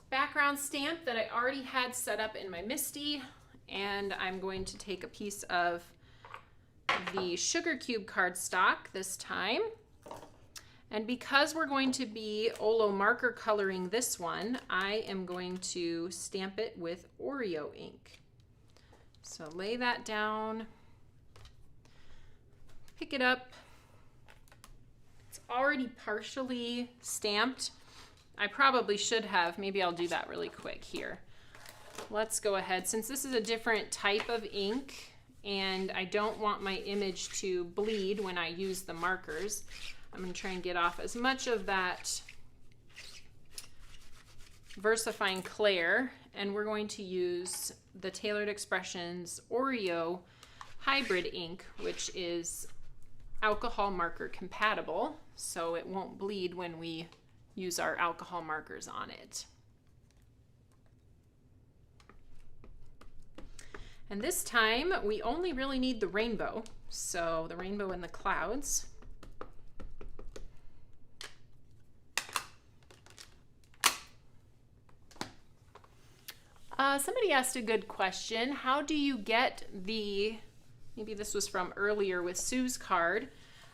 background stamp that I already had set up in my MISTI, and I'm going to take a piece of the sugar cube cardstock this time. And because we're going to be OLO marker coloring this one, I am going to stamp it with Oreo ink. So lay that down, pick it up. It's already partially stamped. I probably should have, maybe I'll do that really quick here. Let's go ahead, since this is a different type of ink and I don't want my image to bleed when I use the markers, I'm going to try and get off as much of that VersaFine Clair, and we're going to use the Tailored Expressions Oreo hybrid ink, which is alcohol marker compatible, so it won't bleed when we use our alcohol markers on it. And this time we only really need the rainbow, so the rainbow and the clouds. Somebody asked a good question. How do you get the, maybe this was from earlier with Sue's card,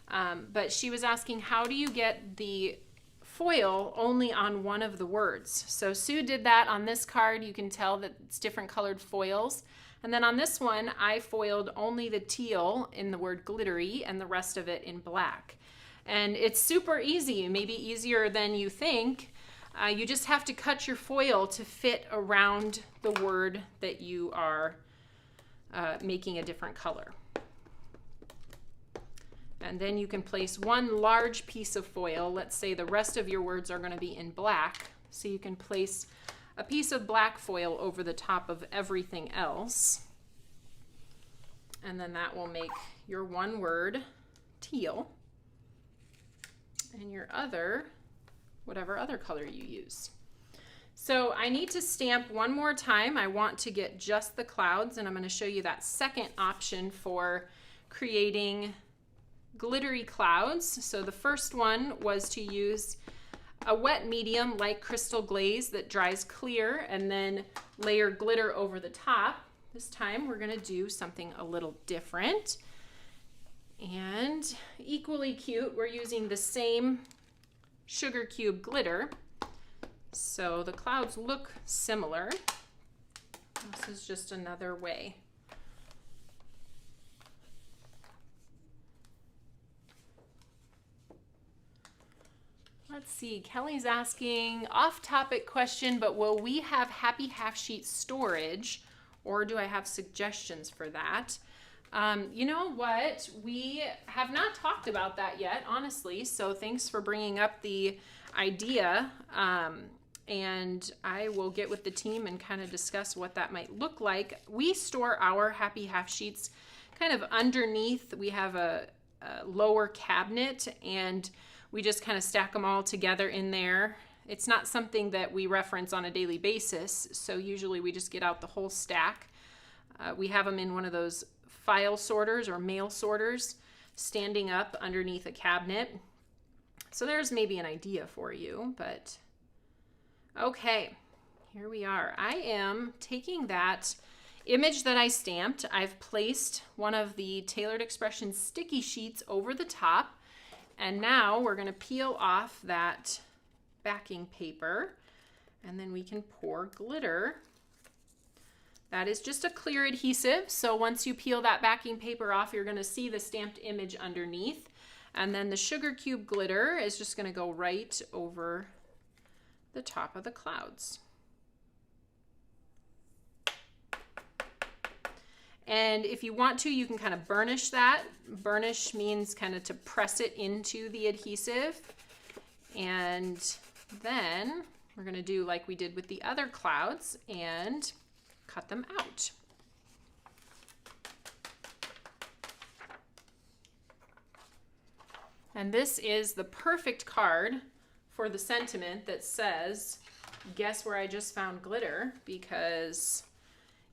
but she was asking, how do you get the foil only on one of the words? So Sue did that on this card. You can tell that it's different colored foils. And then on this one, I foiled only the teal in the word glittery and the rest of it in black. And it's super easy, maybe easier than you think. You just have to cut your foil to fit around the word that you are making a different color. And then you can place one large piece of foil. Let's say the rest of your words are going to be in black. So you can place a piece of black foil over the top of everything else. And then that will make your one word teal. And your other, whatever other color you use. So I need to stamp one more time. I want to get just the clouds, and I'm going to show you that second option for creating glittery clouds. So the first one was to use a wet medium like crystal glaze that dries clear and then layer glitter over the top. This time we're going to do something a little different and equally cute. We're using the same sugar cube glitter. So the clouds look similar. This is just another way. Let's see, Kelly's asking, off-topic question, but will we have happy half-sheet storage, or do I have suggestions for that? You know what? We have not talked about that yet, honestly, so thanks for bringing up the idea. And I will get with the team and kind of discuss what that might look like. We store our happy half sheets kind of underneath. We have a lower cabinet, and we just kind of stack them all together in there. It's not something that we reference on a daily basis, so usually we just get out the whole stack. We have them in one of those file sorters or mail sorters standing up underneath a cabinet. So there's maybe an idea for you, but okay, here we are. I am taking that image that I stamped. I've placed one of the Tailored Expressions sticky sheets over the top, and now we're going to peel off that backing paper, and then we can pour glitter. That is just a clear adhesive, so once you peel that backing paper off, you're going to see the stamped image underneath, and then the sugar cube glitter is just going to go right over the top of the clouds. And if you want to, you can kind of burnish that. Burnish means kind of to press it into the adhesive. And then we're going to do like we did with the other clouds and cut them out. And this is the perfect card for the sentiment that says, guess where I just found glitter, because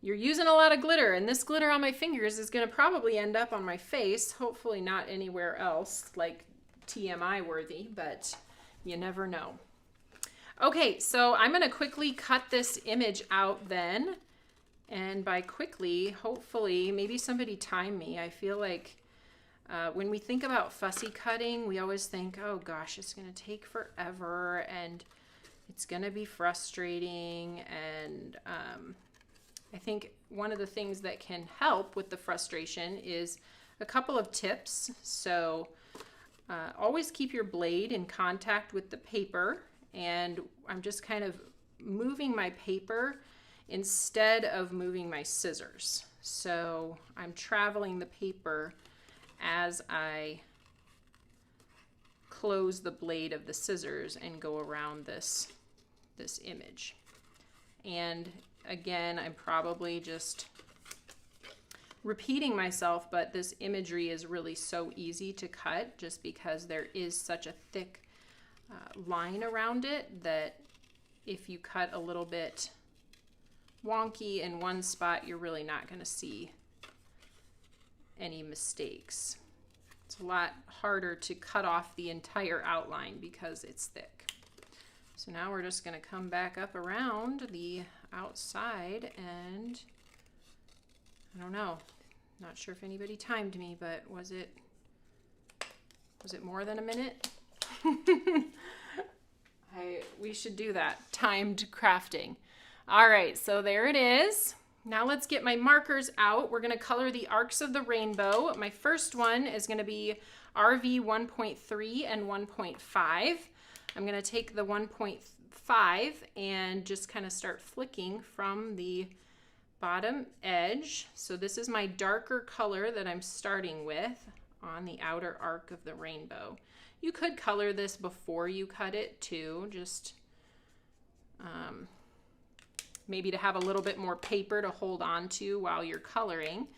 you're using a lot of glitter, and this glitter on my fingers is going to probably end up on my face, hopefully not anywhere else like TMI worthy, but you never know. Okay, so I'm going to quickly cut this image out then, and by quickly, hopefully, maybe somebody time me. I feel like when we think about fussy cutting, we always think, oh gosh, it's going to take forever and it's going to be frustrating. And I think one of the things that can help with the frustration is a couple of tips. So always keep your blade in contact with the paper, and I'm just kind of moving my paper instead of moving my scissors. So I'm traveling the paper as I close the blade of the scissors and go around this image. And again, I'm probably just repeating myself, but this imagery is really so easy to cut just because there is such a thick line around it that if you cut a little bit wonky in one spot, you're really not going to see any mistakes. It's a lot harder to cut off the entire outline because it's thick. So now we're just going to come back up around the outside, and I don't know, not sure if anybody timed me, but was it more than a minute? We should do that, timed crafting. All right, so there it is. Now let's get my markers out. We're going to color the arcs of the rainbow. My first one is going to be RV 1.3 and 1.5. I'm going to take the 1.5 and just kind of start flicking from the bottom edge. So this is my darker color that I'm starting with on the outer arc of the rainbow. You could color this before you cut it too, just maybe to have a little bit more paper to hold on to while you're coloring.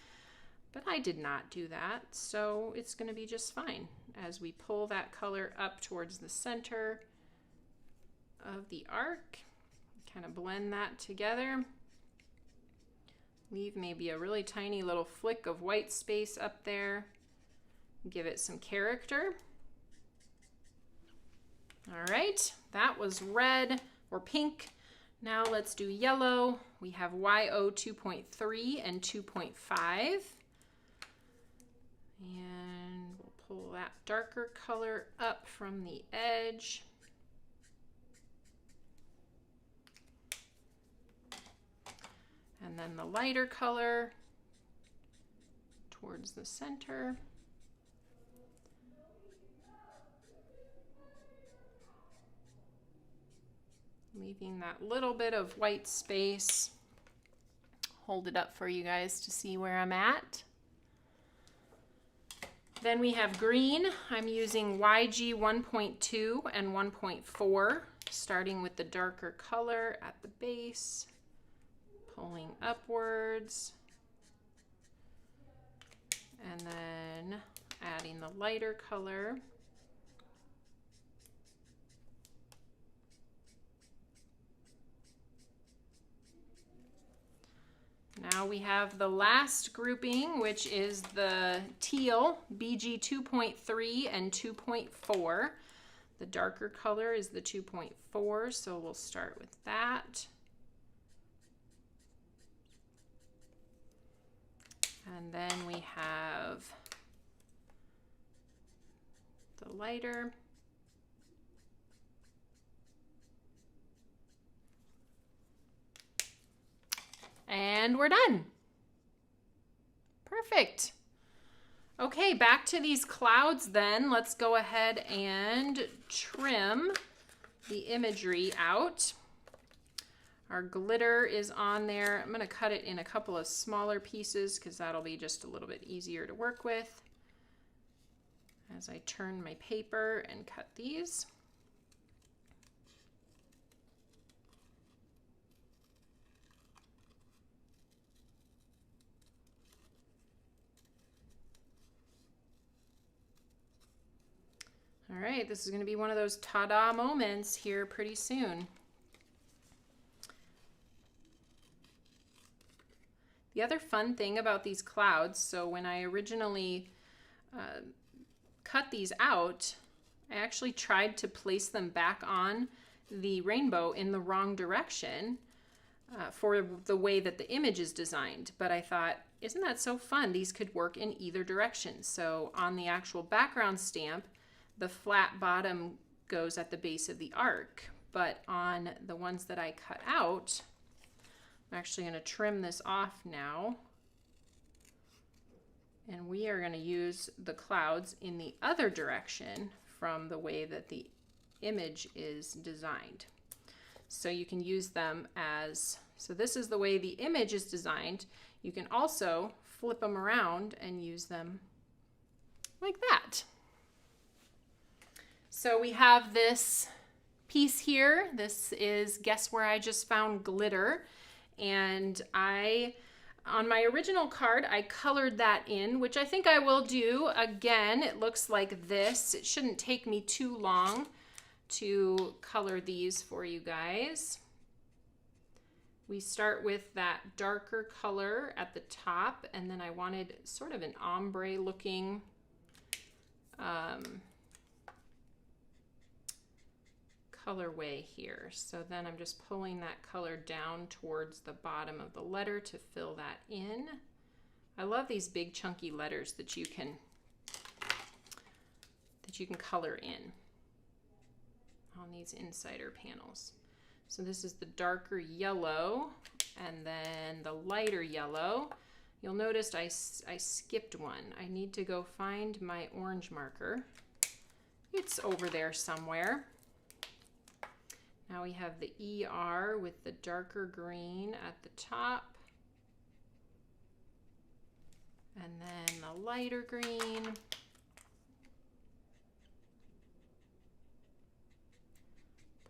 But I did not do that, so it's going to be just fine as we pull that color up towards the center of the arc. Kind of blend that together. Leave maybe a really tiny little flick of white space up there. Give it some character. All right, that was red or pink. Now let's do yellow. We have YO 2.3 and 2.5. And we'll pull that darker color up from the edge. And then the lighter color towards the center. Leaving that little bit of white space. Hold it up for you guys to see where I'm at. Then we have green. I'm using YG 1.2 and 1.4, starting with the darker color at the base, pulling upwards, and then adding the lighter color. Now we have the last grouping, which is the teal, BG 2.3 and 2.4. The darker color is the 2.4, so we'll start with that. And then we have the lighter. And we're done. Perfect. Okay, back to these clouds then. Let's go ahead and trim the imagery out. Our glitter is on there. I'm going to cut it in a couple of smaller pieces because that'll be just a little bit easier to work with as I turn my paper and cut these. All right, this is going to be one of those ta-da moments here pretty soon. The other fun thing about these clouds, so when I originally cut these out, I actually tried to place them back on the rainbow in the wrong direction for the way that the image is designed. But I thought, isn't that so fun? These could work in either direction. So on the actual background stamp, the flat bottom goes at the base of the arc, but on the ones that I cut out, I'm actually going to trim this off now, and we are going to use the clouds in the other direction from the way that the image is designed. So you can use them as, so this is the way the image is designed. You can also flip them around and use them like that. So we have this piece here. This is Guess Where I Just Found Glitter. And on my original card, I colored that in, which I think I will do again. It looks like this. It shouldn't take me too long to color these for you guys. We start with that darker color at the top, and then I wanted sort of an ombre looking colorway here. So then I'm just pulling that color down towards the bottom of the letter to fill that in. I love these big chunky letters that you can color in on these insider panels. So this is the darker yellow and then the lighter yellow. You'll notice I skipped one. I need to go find my orange marker. It's over there somewhere. Now we have the ER with the darker green at the top. And then the lighter green.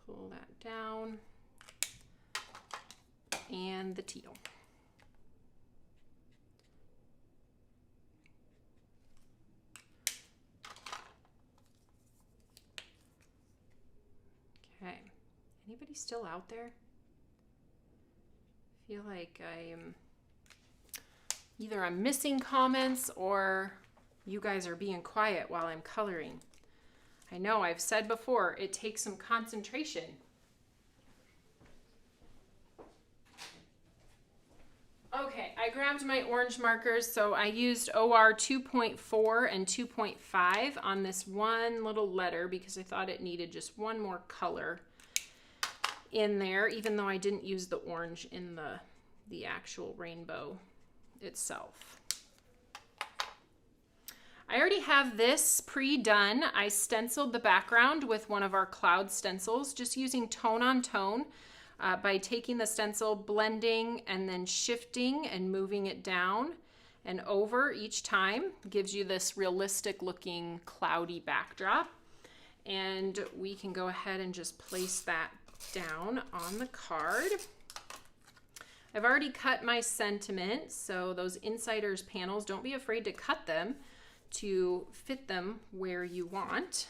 Pull that down. and the teal. Okay, anybody still out there? I feel like I'm missing comments or you guys are being quiet while I'm coloring. I know I've said before, it takes some concentration. Okay, I grabbed my orange markers, so I used OR 2.4 and 2.5 on this one little letter because I thought it needed just one more color in there, even though I didn't use the orange in the actual rainbow itself. I already have this pre-done. I stenciled the background with one of our cloud stencils, just using tone on tone by taking the stencil, blending, and then shifting and moving it down and over each time. Gives you this realistic looking cloudy backdrop. And we can go ahead and just place that down on the card. I've already cut my sentiment, so those insiders panels, don't be afraid to cut them to fit them where you want.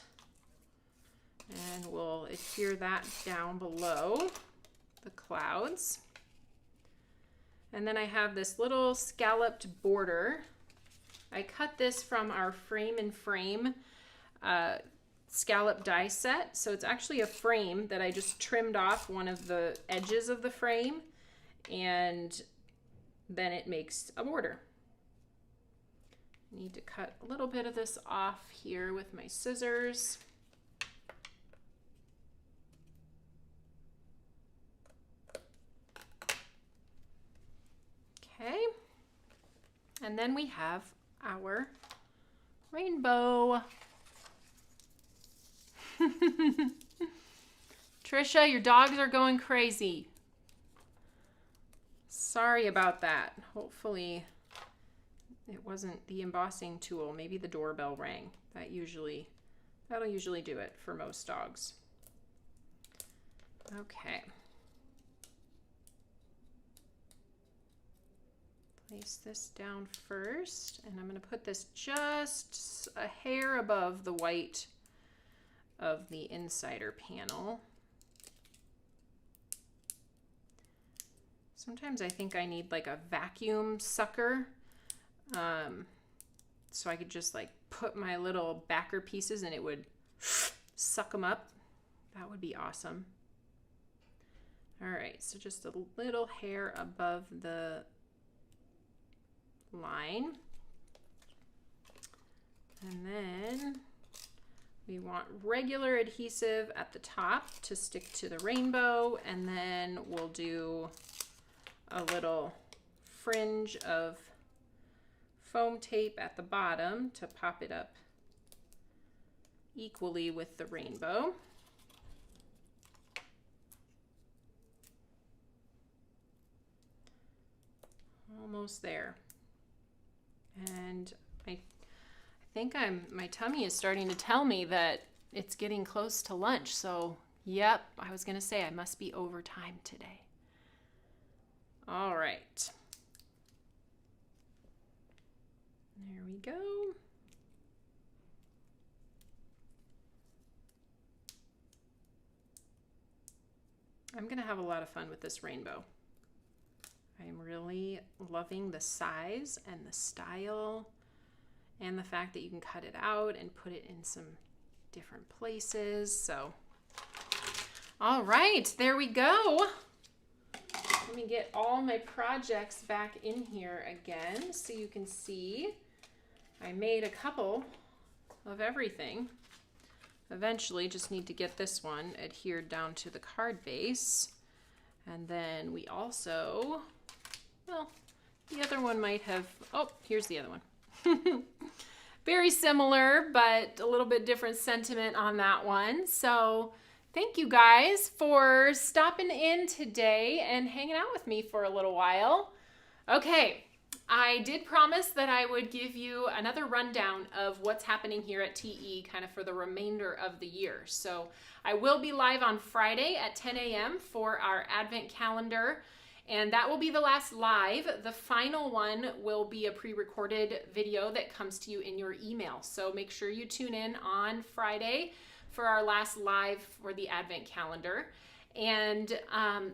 And we'll adhere that down below the clouds. And then I have this little scalloped border. I cut this from our Frame and Frame scallop die set. So it's actually a frame that I just trimmed off one of the edges of the frame, and then it makes a border. I need to cut a little bit of this off here with my scissors. Okay, and then we have our rainbow. Trisha, your dogs are going crazy. Sorry about that. Hopefully it wasn't the embossing tool. Maybe the doorbell rang. That'll usually do it for most dogs. Okay. Place this down first, and I'm going to put this just a hair above the white of the insider panel. Sometimes I think I need like a vacuum sucker, so I could just like put my little backer pieces and it would suck them up. That would be awesome. All right, so just a little hair above the line. And then we want regular adhesive at the top to stick to the rainbow, and then we'll do a little fringe of foam tape at the bottom to pop it up equally with the rainbow. Almost there. And I think my tummy is starting to tell me that it's getting close to lunch. So, yep, I was gonna say I must be over time today. All right. There we go. I'm gonna have a lot of fun with this rainbow. I'm really loving the size and the style and the fact that you can cut it out and put it in some different places. So, all right, there we go. Let me get all my projects back in here again so you can see. I made a couple of everything. Eventually, just need to get this one adhered down to the card base. And then we also, well, the other one might have, oh, here's the other one. Very similar, but a little bit different sentiment on that one. So thank you guys for stopping in today and hanging out with me for a little while. Okay, I did promise that I would give you another rundown of what's happening here at TE kind of for the remainder of the year. So I will be live on Friday at 10 a.m. for our Advent calendar. And that will be the last live. The final one will be a pre-recorded video that comes to you in your email. So make sure you tune in on Friday for our last live for the Advent calendar. And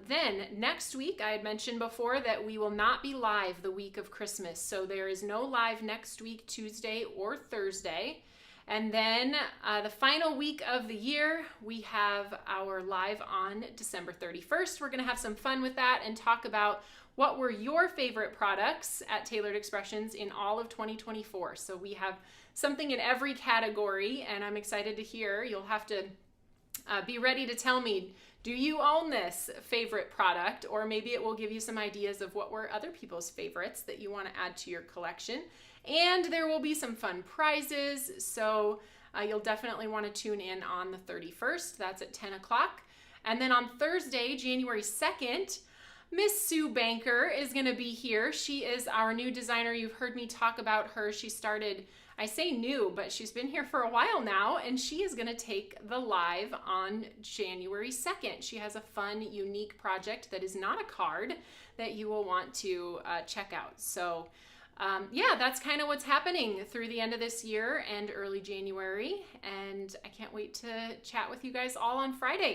then next week, I had mentioned before that we will not be live the week of Christmas. So there is no live next week, Tuesday or Thursday. And then the final week of the year, we have our live on December 31st. We're going to have some fun with that and talk about what were your favorite products at Tailored Expressions in all of 2024. So we have something in every category, and I'm excited to hear. You'll have to be ready to tell me, do you own this favorite product? Or maybe it will give you some ideas of what were other people's favorites that you want to add to your collection. And there will be some fun prizes, so you'll definitely want to tune in on the 31st. That's at 10 o'clock. And then on Thursday, January 2nd, Miss Sue Banker is going to be here. She is our new designer. You've heard me talk about her. She started, I say new, but she's been here for a while now, and she is going to take the live on January 2nd. She has a fun, unique project that is not a card that you will want to check out. So yeah, that's kind of what's happening through the end of this year and early January. And I can't wait to chat with you guys all on Friday.